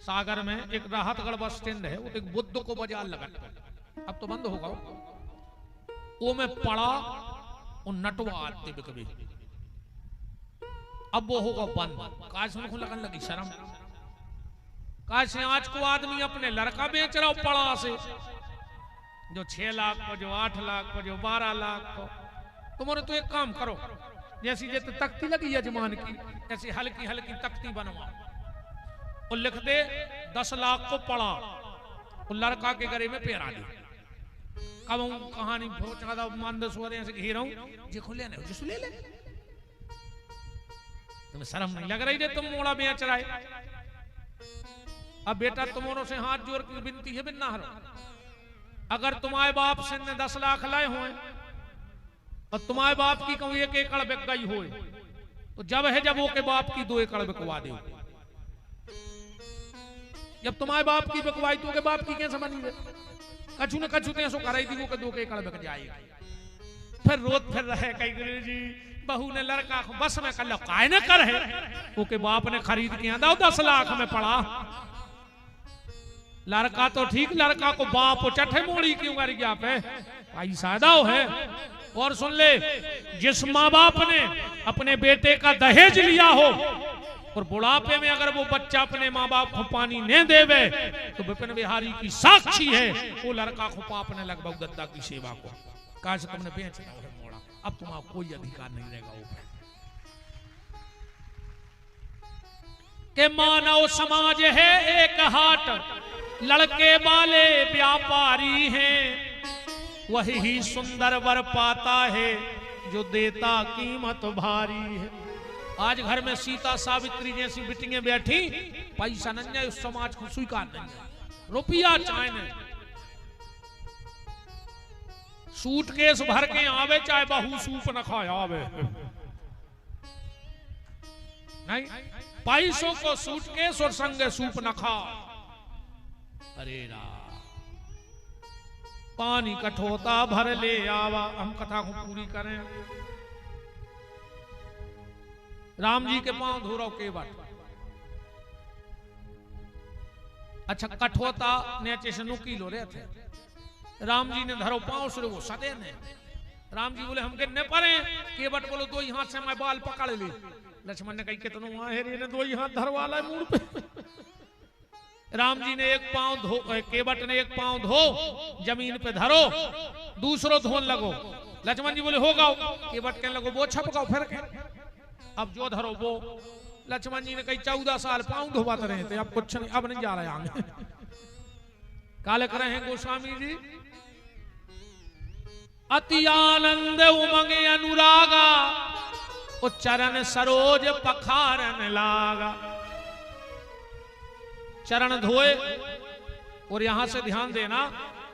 सागर में, एक राहतगढ़ बस स्टैंड है, वो एक बुद्ध को बाजार लगा, अब तो बंद होगा वो में पड़ा और नटवा आते कभी, अब वो होगा बंद। काश उनको लगन लगी शर्म, काश आज को आदमी अपने लड़का बेच रहा हो पड़ा से, जो 6 लाख को, जो 8 लाख को, जो 12 लाख को। तुम्हारे तो एक काम करो, जैसी जैसे तख्ती लगी यजमान की, ऐसी हल्की हल्की तख्ती बनवा और लिख दे 10 लाख को पड़ा और लड़का के गले में पैरा दे। कब कहानी से घेरा जी खुले ने जिस ले ले। तुम्हें शर्म नहीं लग रही है? तुम मोड़ा बेच रहा है। अब बेटा तुम्हारों से हाथ जोड़ की विनती है, बिना हरो, अगर तुम्हारे बाप से ने 10 लाख लाए हुए और तुम्हारे बाप की कहूं 1 एकड़ बिक गई हो, तो जब है जब वो के बाप की 2 एकड़ बिकवा दे। जब तुम्हारे बाप की बिकवाई तो के बाप की कैसे बनी है? कछु न कछु तो कराई दी वो के 2 एकड़ बिक जाएगी। फिर रोत फिर रहे कई जी बहू ने लड़का बस में कर लो, काय न कर है वो के बाप ने खरीद के दो 10 लाख में पड़ा। लड़का तो ठीक, लड़का को बाप चटे मोड़ी क्यों कर गया पे पैसा दाओ है। और सुन ले, जिस माँ बाप ने अपने बेटे का दहेज लिया हो और बुढ़ापे में अगर वो बच्चा अपने माँ बाप को पानी नहीं देवे तो विपिन बिहारी की साक्षी है वो लड़का को पाप ने लगभग गद्दा की सेवा को। काश तुमने बेच दिया है मोड़ा, अब तुम्हारा कोई अधिकार नहीं रहेगा ऊपर के। मानव समाज है एक हाट, लड़के वाले व्यापारी हैं, वही ही सुंदर वर पाता है जो देता कीमत भारी है। आज घर में सीता सावित्री जैसी बिटियां बैठी, पैसा नहीं है उस समाज को स्वीकार नहीं है, रुपया चाहे नहीं, सूटकेस भर के आवे चाहे बहू सूप न खाए आवे नहीं, पैसों को सूटकेस और संगे सूप न खा। अरे पानी कठोता भर ले आवा। हम कथा को पूरी करें। राम जी के पांव धो रहा के बाट। अच्छा कठोता नीचे से नुकीलो रहे थे, राम जी ने धरो पांव से वो सदे ने। राम जी बोले हम गिरने पड़े, के बट बोलो 2 हाथ से मैं बाल पकड़ ली। लक्ष्मण ने कही कितनों हेरे ने 2 हाथ धरवा ला मुंह पे। राम जी ने एक पांव धो, केवट ने एक पांव धो जमीन पे धरो, दूसरो धोन लगो। लक्ष्मण जी बोले होगा, केवट कहने लगो वो छपकाओ फिर के। अब जो धरो वो। लक्ष्मण जी ने कही 14 साल पांव धोवाते रहे थे, अब कुछ नहीं, अब नहीं जा रहे आगे। काले कर रहे हैं गोस्वामी जी। अति आनंद उमंग अनुरागा, चरण सरोज पखारन लागा। चरण धोए, और यहां से ध्यान देना,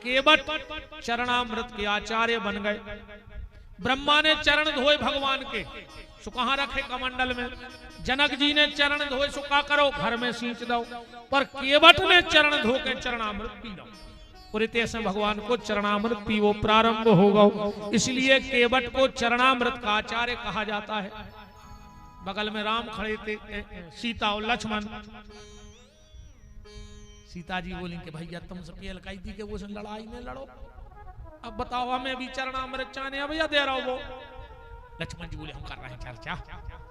केवट चरणामृत के आचार्य बन गए। ब्रह्मा ने चरण धोए भगवान के, सो कहां रखे कमंडल में। जनक जी ने चरण धोए, सो का करो घर में सींच दो। पर केवट ने चरण धो के चरणामृत पी लो, और इतने भगवान को चरणामृत पीवो प्रारंभ होगा। इसलिए केवट को चरणामृत का आचार्य कहा जाता है। बगल में राम खड़े थे, सीता और लक्ष्मण। सीता जी बोली कि भैया तुमसे पहल कही थी कि वो लड़ाई में लड़ो, अब बताओ हमें भी चरणामृत चाहने भैया दे रहा हो वो। लक्ष्मण जी बोले हम कर रहे हैं चर्चा।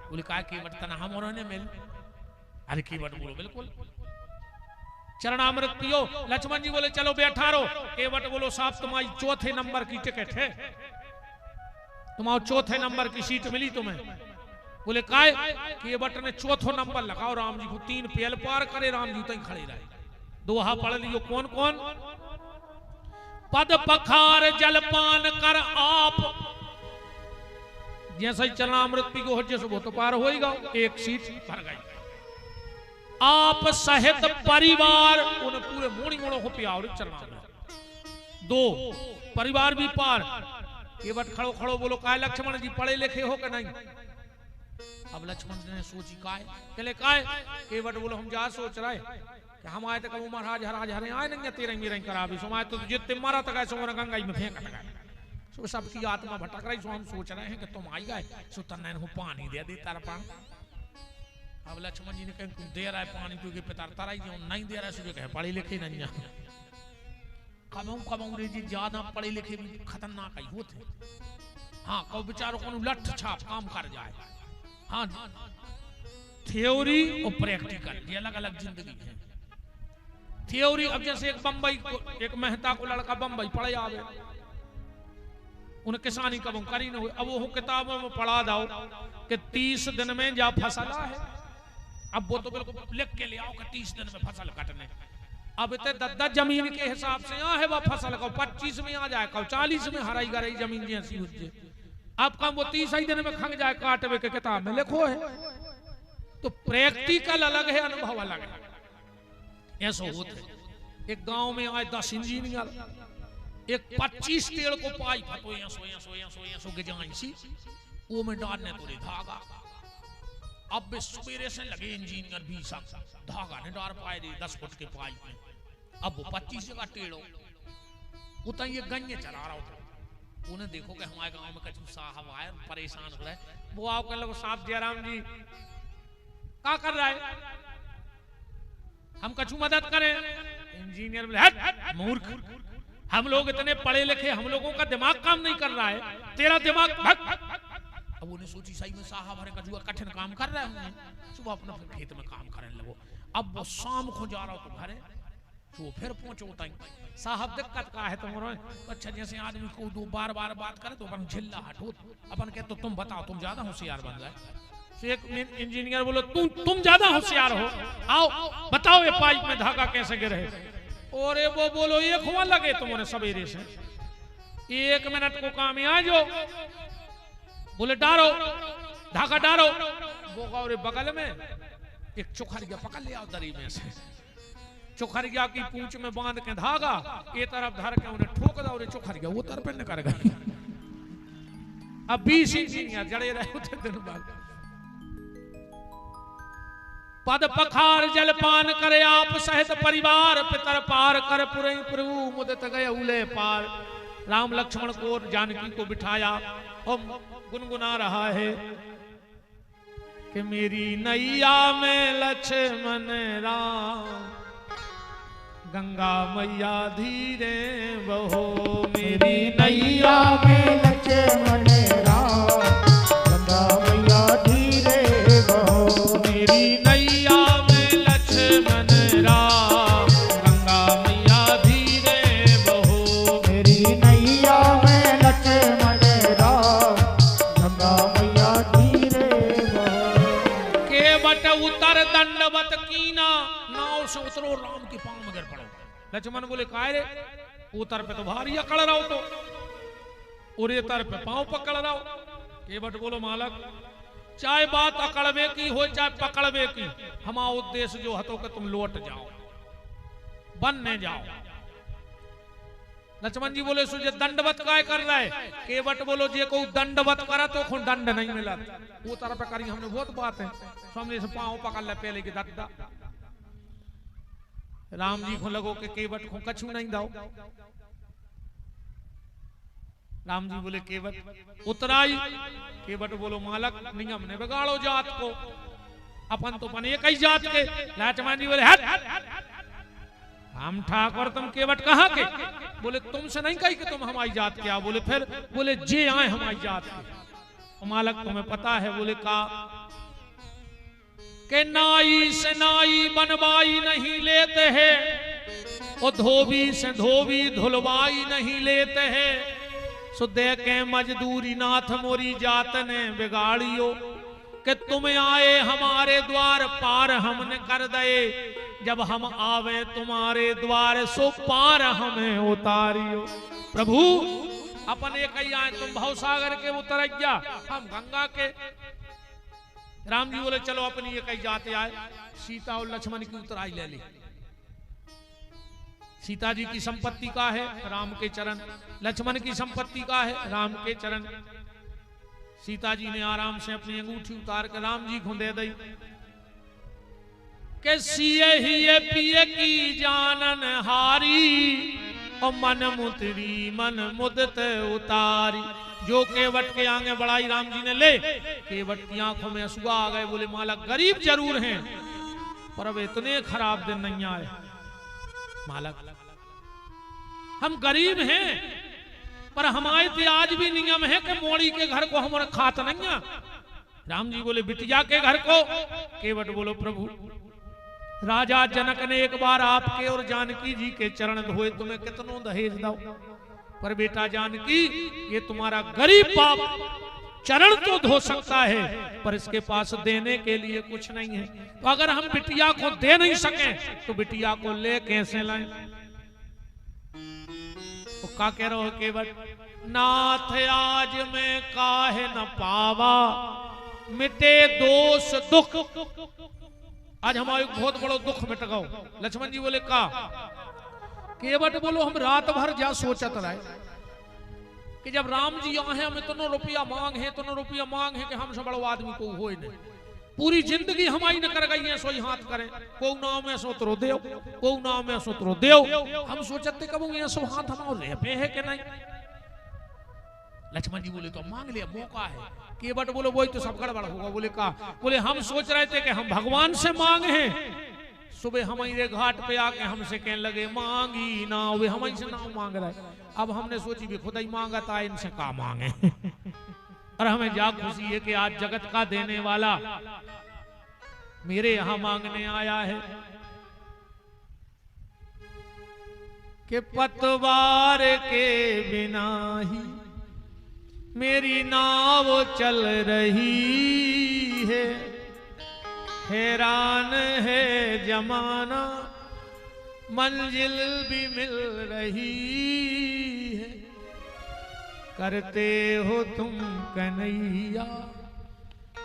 बोले कहा केवट तना हम और मिल। अरे केवट बोलो बिल्कुल चरणामृत पियो। लक्ष्मण जी बोले चलो बैठा रहो। केवट बोलो साहब तुम्हारी 4थे नंबर की टिकट है, तुम्हारा 4थे नंबर की सीट मिली तुम्हें। बोले काय? केवट ने 4थो नंबर लगाओ राम जी को। 3 पेल पार करे, राम जी तो खड़े रहे। दोहा पढ़ लियो कौन कौन। पद पखार जलपान कर आप, जैसे ही चरणामृत पी को जैसे वो तो पार होएगा। 1 सीट भर गई। आप सहित परिवार, उन पूरे मोड़ी मोड़ो को पियाओ चरणामृत। 2 परिवार भी पार। केवट खड़ो खड़ो बोलो काय लक्ष्मण जी पढ़े लिखे हो कि नहीं? अब लक्ष्मण ने सोची काय, चले काय। केवट बोलो हम जा सोच रहे कि हम आए तो कब महाराज हराज हरे आए नहीं तेरे मेरे करा भी समाज तो जितने मारा तक ऐसे गंगा में फेंक। सो सबकी आत्मा भटक रही, सो हम सोच रहे हैं कि तुम आई गए, सो तन्ने को पानी दे दी तरपण। अब लक्ष्मण जी ने कहा दे रहा है पानी क्योंकि पिता तारा ही नहीं दे रहा है, सुबह कहे पढ़े लिखे नहीं कमाऊ रे जी ज्यादा पढ़े लिखे भी खतरनाक ही होते। हाँ कब बेचारों को लठ छाप काम कर जाए। हाँ थ्योरी और प्रैक्टिकल ये अलग अलग जिंदगी है। थ्योरी अब जैसे एक बंबई एक मेहता को लड़का बंबई पढ़े आवे, उन्हें किसानी कब करी न हुई, अब वो किताबों में पढ़ा दो कि 30 दिन में जा फसल है। अब वो तो बिल्कुल लिख के ले आओ कि 30 दिन में फसल कटने। अब इतने 10 जमीन के हिसाब से यहाँ है वह फसल को 25 में आ जाए, कब 40 में हराई गई जमीन जैसी हो। अब कम वो 30 ही दिन में खंग जाए काटवे के किताब में लिखो है। तो प्रैक्टिकल अलग है, अनुभव अलग है। ऐसा होते एक गांव में आए 10 इंजीनियर, एक 25 टेड़ को पाई सो गिजाई वो में डालने तो धागा। अब वे सवेरे से लगे इंजीनियर 20 धागा ने डाल पाए 10 फुट के पाइप में। अब वो 25 का टेड़ो उतना ये गन्ने चला रहा होता। उन्हें देखो कि हमारे गांव में कछु साहब आए परेशान हो रहे, वो आओ कह लो साहब जयराम जी क्या कर रहा है, हम कछु मदद करें। इंजीनियर बोले मूर्ख, हम लोग इतने पढ़े लिखे, हम लोगों का दिमाग काम नहीं कर रहा है, तेरा दिमाग अब उन्हें सोची सही में साहब हरे कजुआ कठिन काम कर रहे हैं, सुबह अपना खेत में काम करने लगो। अब वो शाम को जा रहा हो तो घरे तो फिर पहुंचो तई साहब दिक्कत का है तुम्हारे। अच्छा जैसे आदमी को दो बार बार बात करे तो अपन झिल्ला हटो, अपन कहे तो तुम बताओ तुम ज्यादा होशियार बन जाए। तो एक इंजीनियर बोलो तुम ज्यादा होशियार हो, आओ बताओ ये पाइप में धागा कैसे गिरे। और वो बोलो एक हुआ लगे तुम्हारे सवेरे से 1 मिनट को काम में आ जाओ। बोले डारो धागा डारो। वो गौरे बगल में एक चुखरिया पकड़ लिया दरी में से, चुखरिया की पूंछ में बांध के धागा ये तरफ धर के उन्हें ठोक दो और चुखरिया वो तरफ न कर गई। अब 20 इंजीनियर जड़े रहे थे दिन भर। पद पखार जलपान करे आप सहित परिवार, पितर पार कर पुरई प्रभु मुदित गए उले पार। राम लक्ष्मण को जानकी को बिठाया और गुनगुना रहा है कि मेरी नैया में लक्ष्मण राम, गंगा मैया धीरे बहो। मेरी नैया में लक्ष्मण राम, गंगा मैया धीरे बहो। मेरी नैया में लक्ष्मण राम, गंगा मैया धीरे बहो। मेरी नैया में लक्ष्मण राम, गंगा मैया धीरे बहो। केवट उतर दंडवत कीना, नाव से उतरो राम के पांव में गिर पड़ो। लक्ष्मण बोले काय रे, उतर पे तो भारी अकड़ रहा हो तो, और ये तर पे पांव पकड़ रहा हो। केवट बोलो मालक चाहे बात अकड़वे की हो चाहे पकड़वे की, हमारा उद्देश्य जो हतो कि तुम लौट जाओ बनने जाओ। लक्ष्मण जी बोले सुझे दंडवत काय कर रहा है। केवट बोलो जे को दंडवत करा तो खुन दंड नहीं मिला। वो तरफ करी हमने बहुत बात है, सामने से पांव पकड़ ले पहले की दत्ता। राम जी को लगो कि केवट को कछु नहीं दाओ। राम जी बोले केवट उतराई। केवट बोलो मालक नियम ने बिगाड़ो जात को, अपन तो अपन एक ही जात के। लक्ष्मण जी बोले हट, हम ठाकुर तुम केवट कहाँ के। बोले तुमसे नहीं कही कि तुम हमारी जात के आओ। बोले फिर बोले जे आए हमारी जात के। मालक तुम्हें पता है। बोले का के नाई से नाई बनवाई नहीं लेते हैं, और धोबी से धोबी धुलवाई नहीं लेते हैं। सो देखे मजदूरी नाथ मोरी जात ने बिगाड़ियो, कि तुम आए हमारे द्वार पार हमने कर दे, जब हम आवे तुम्हारे द्वार सो पार हमें उतारियो। प्रभु अपन एक ही आए, तुम भवसागर के उतर गया, हम गंगा के। राम जी बोले चलो अपनी एक ही जाते आए। सीता और लक्ष्मण की उतराई ले ली। सीता जी की संपत्ति का है राम के चरण, लक्ष्मण की संपत्ति का है राम के चरण। सीता जी ने आराम से अपनी अंगूठी उतार कर राम जी को दे दी कि सिए ही पिए की जानन हारी, और मन मुतरी मन मुदत उतारी। जो केवट के आगे बढ़ाई राम जी ने ले, केवट की आंखों में आंसुआ आ गए। बोले मालक गरीब जरूर हैं पर अब इतने खराब दिन नहीं आए। मालक हम गरीब हैं पर हमारे तो आज भी नियम है कि मोड़ी के घर को हम खात नहीं है। राम जी बोले बिटिया के घर को। केवट बोलो प्रभु राजा जनक ने एक बार आपके और जानकी जी के चरण धोए, तुम्हें कितनों दहेज दो, पर बेटा जानकी ये तुम्हारा गरीब बाप चरण तो धो सकता है पर इसके पास देने के लिए कुछ नहीं है। तो अगर हम बिटिया को दे नहीं सके तो बिटिया को ले कैसे लाएं? तो का कह रहे हो केवट, नाथ आज मैं काहे न पावा मिटे दोष दुख। आज हमारे बहुत बड़ो दुख मिट गओ। लक्ष्मण जी बोले का? केवट बोलो हम रात भर जा सोचत रहे कि जब राम जी आए हम इतना रुपया मांग है, इतना रुपया मांग है कि हमसे बड़ो आदमी को हो नहीं। पूरी जिंदगी हमारी न कर गई है, सोई हाथ करें को नाव में सो तरो देव, को नाव में सो तरो देव। हम सोचते कब ये सो हाथ हमारे रह पे है कि नहीं। लक्ष्मण जी बोले तो मांग लिया, मौका है। केवट बोले वही तो सब गड़बड़ होगा। बोले का? बोले हम सोच रहे थे कि हम भगवान से मांग हैं। सुबह हमारे घाट पे आके हमसे कहने लगे मांगी ना, वे हमारे से ना मांग रहे। अब हमने सोची भी खुदा ही मांगता है, इनसे का मांगे। और हमें जा खुशी है कि आज जगत का देने वाला मेरे यहां मांगने आया है कि पतवार के बिना ही मेरी नाव चल रही है। हैरान है जमाना मंजिल भी मिल रही है। करते हो तुम कन्हैया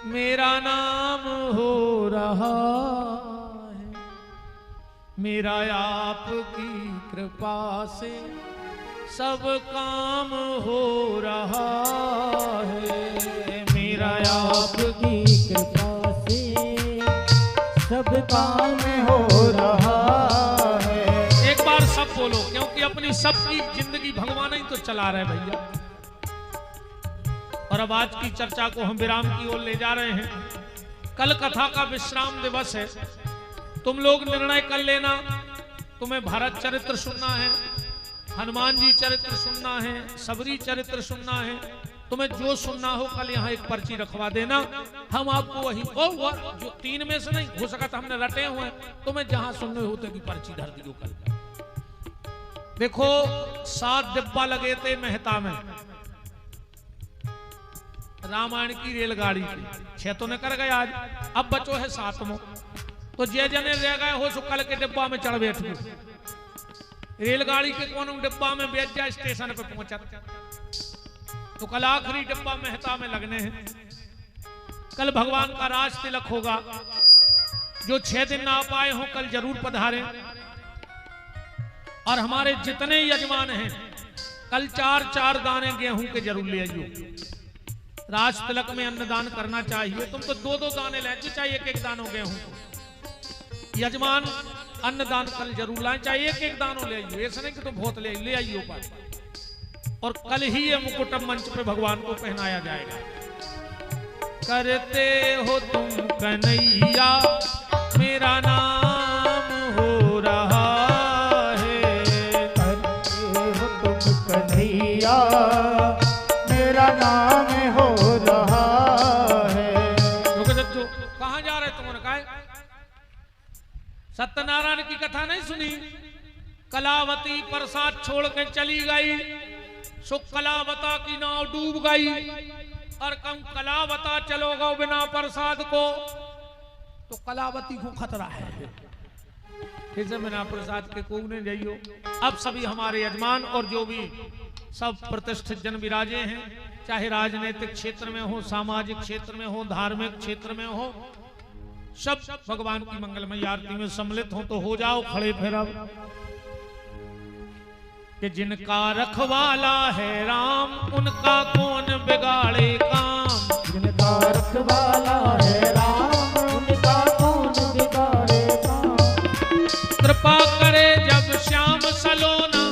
मेरा नाम हो रहा है। मेरा आपकी कृपा से सब काम हो रहा है। मेरा आपकी कृपा से सब काम हो रहा है। एक बार सब बोलो, क्योंकि अपनी सबकी जिंदगी भगवान ही तो चला रहे भैया। और अब आज की चर्चा को हम विराम की ओर ले जा रहे हैं। कल कथा का विश्राम दिवस है। तुम लोग निर्णय कर लेना, तुम्हें भारत चरित्र सुनना है, हनुमान जी चरित्र सुनना है, सबरी चरित्र सुनना है। तुम्हें जो सुनना हो कल यहाँ एक पर्ची रखवा देना, हम आपको वही जो 3 में से नहीं हो सका तो हमने रटे हुए, तुम्हें जहां सुनने होते की पर्ची धर दियो कल। देखो 7 डिब्बा लगे थे मेहता में रामायण की रेलगाड़ी की, 6 तो न कर गए आज, अब बचो है 7वां। तो जे जने रह गए हो सो कल के डिब्बा में चढ़ बैठ गए। रेलगाड़ी के कौन डिब्बा में बैठ जाए स्टेशन पे पहुंचा तो कल आखिरी डिब्बा मेहता में लगने हैं। कल भगवान का राज तिलक होगा। जो 6 दिन ना पाए हो कल जरूर पधारें। और हमारे जितने यजमान हैं कल 4-4 दाने गेहूं के जरूर ले आइयो। राज तिलक में अन्नदान करना चाहिए। तुम तो 2-2 दाने लेते चाहिए, 1-1 दानों गेहूं को। यजमान अन्नदान कल जरूर लाए, चाहिए 1-1 दानों ले आइयो, ऐसा नहीं कि तुम बहुत ले आइयो पर। और कल ही ये मुकुट मंच पे भगवान को पहनाया जाएगा। करते हो तुम कन्हैया मेरा नाम हो रहा है। करते हो तुम कन्हैया मेरा नाम हो रहा है। कहां जा रहे तुमने? कहा सत्यनारायण की कथा नहीं सुनी? कलावती प्रसाद छोड़ के चली गई, सो कलावता की नाव डूब गई। और कम कलावता चलोगा बिना प्रसाद को तो कलावती को खतरा है। इसे बिना प्रसाद के को नहीं जाइयो। अब सभी हमारे यजमान और जो भी सब प्रतिष्ठित जन विराजे हैं, चाहे राजनीतिक क्षेत्र में हो, सामाजिक क्षेत्र में हो, धार्मिक क्षेत्र में हो, सब भगवान की मंगलमय आरती में सम्मिलित हो। तो हो जाओ खड़े फिर अब कि जिनका रखवाला है राम उनका कौन बिगाड़े काम। जिनका रखवाला है राम उनका कौन बिगाड़े काम। कृपा करे जब श्याम सलोना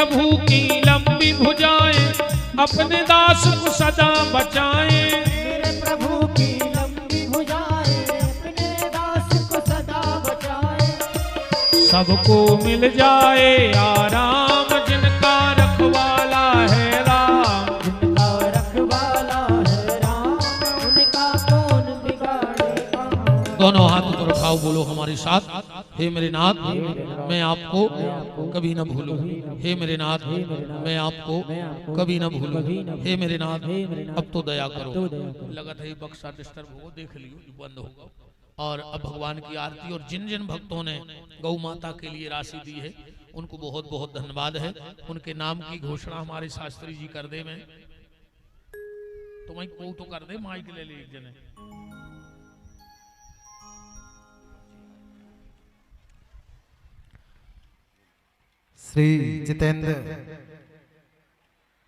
प्रभु की लंबी भुजाएं अपने दास को सदा बचाएं। मेरे प्रभु की लंबी भुजाएं अपने दास को सदा बचाए। सबको मिल जाए आराम जिनका रखवाला है राम। जिनका रखवाला है राम उनका कौन बिगाड़ेगा। दोनों हाथ तो रखाओ, बोलो हमारे साथ। हे मेरे नाथ मैं आपको कभी न भूलूं। हे मेरे नाथ मैं आपको कभी न भूलूं। हे मेरे नाथ अब तो दया करो। लगत है बक्सा डिस्टर्ब हो, देख लियो बंद होगा। और अब भगवान की आरती, और जिन जिन भक्तों ने गौ माता के लिए राशि दी है उनको बहुत बहुत धन्यवाद है। उनके नाम की घोषणा हमारे शास्त्री जी कर दे। मैं तो मैं को तो कर दे, माइक ले ले एक जने। श्री जितेंद्र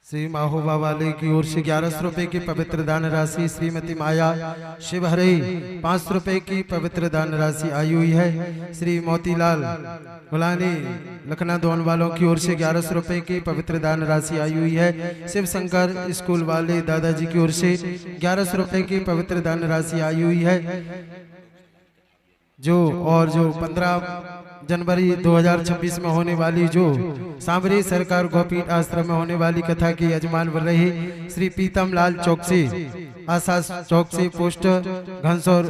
श्री महोबा वाले की ओर से 1100 रुपए की पवित्र दान राशि, श्रीमती माया शिवहरे 500 रुपए की पवित्र दान राशि आई हुई है। श्री मोतीलाल गुलानी लखना दोन वालों की ओर से 1100 रुपए की पवित्र दान राशि आई हुई है। शिव शंकर स्कूल वाले दादाजी की ओर से 1100 रुपए की पवित्र दान राशि आई हुई है। जो 15 जनवरी 2026 में होने वाली जो सांवरी सरकार गोपीठ आश्रम में होने वाली कथा की यजमान बन रहे श्री पीतम लाल चौकसी, आशा चौकसी, पोस्ट घनसौर,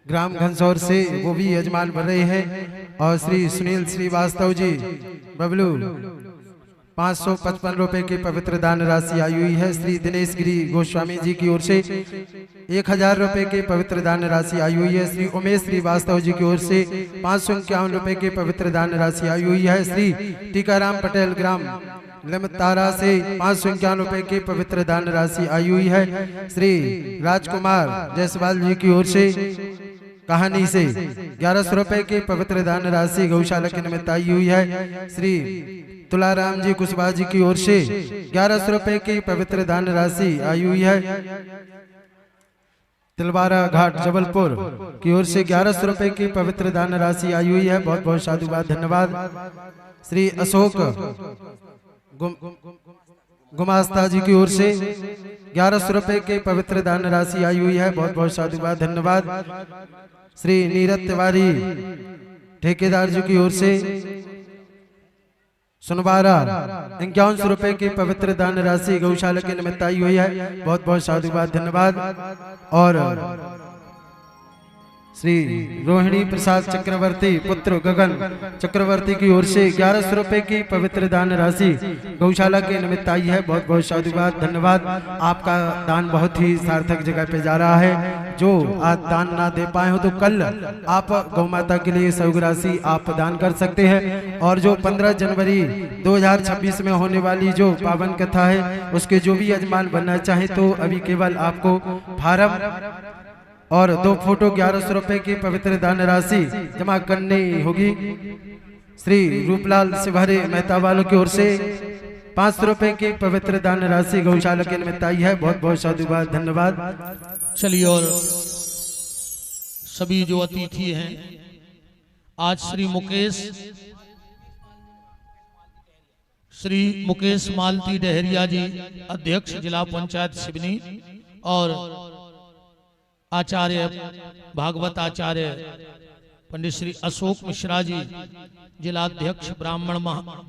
ग्राम घनसौर से वो भी यजमान बन रहे हैं। और श्री सुनील श्रीवास्तव जी बबलू 555 रुपए की पवित्र दान राशि आई हुई है। श्री दिनेश गिरी गोस्वामी जी की ओर से 1000 रुपए की पवित्र दान राशि आई हुई है। श्री उमेश श्रीवास्तव जी की ओर से 551 रुपए की पवित्र दान राशि आई हुई है। श्री टीकाराम पटेल ग्राम लमतारा से 551 रुपए की पवित्र दान राशि आई हुई है। श्री राजकुमार जायसवाल जी की ओर से कहानी से 1100 रुपए की पवित्र दान राशि गौशाला के निमित्त आई हुई है। श्री तुलाराम जी कुशवाहा जी की ओर से 1100 रुपए की पवित्र दान राशि आई हुई है। तिलवारा घाट जबलपुर की ओर से 1100 रुपए की पवित्र दान राशि आई हुई है। बहुत बहुत साधुवाद, धन्यवाद। श्री अशोक गुमास्ता जी की ओर से 1100 रुपए की पवित्र दान राशि आई हुई है। बहुत बहुत साधुवाद, धन्यवाद। श्री नीरज तिवारी ठेकेदार जी की ओर से सुनवारा 51 रुपए की पवित्र दान राशि गौशाला के निमित्त आई हुई है। बहुत बहुत साधुवाद, धन्यवाद। और श्री रोहिणी प्रसाद चक्रवर्ती पुत्र गगन चक्रवर्ती की ओर से 1100 रुपए की पवित्र दान राशि गौशाला के निमित्त आई है। बहुत बहुत साधुवाद, धन्यवाद। आपका दान बहुत ही सार्थक जगह पे जा रहा है। जो आज दान ना दे पाए हो तो कल आप गौ माता के लिए सहयोग राशि आप दान कर सकते हैं। और जो 15 जनवरी 2026 में होने वाली जो पावन कथा है उसके जो भी यजमान बनना चाहे तो अभी केवल आपको फार्म और 2 फोटो 1100 रुपए की पवित्र दान राशि जमा करनी होगी। श्री रूपलाल शिवहरे मेहता वालों की ओर से 500 रुपए की पवित्र दान राशि गौशाला के निमित्त आई है। बहुत बहुत साधुवाद, धन्यवाद। चलिए, और सभी जो अतिथि हैं आज श्री मुकेश मालती डहरिया जी अध्यक्ष जिला पंचायत सिवनी, और आचार्य भागवत आचार्य पंडित श्री अशोक मिश्रा जी जिलाध्यक्ष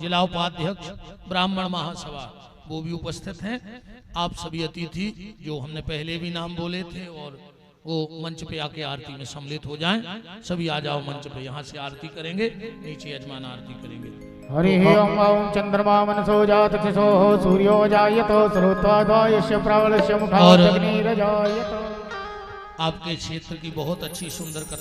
जिला उपाध्यक्ष ब्राह्मण महासभा, वो भी उपस्थित हैं। आप सभी अतिथि जो हमने पहले भी नाम बोले थे और वो मंच पे आके आरती में सम्मिलित हो जाएं। सभी आ जाओ मंच पे, यहाँ से आरती करेंगे, नीचे यजमान आरती करेंगे। हरि ओम ओम चंद्रमा मनसो जात शिशो सूर्यो जायतो श्रोत्वाद्वायस्य प्रवलस्य मुखाग्निरजायतो। आपके क्षेत्र की बहुत अच्छी सुंदर कथा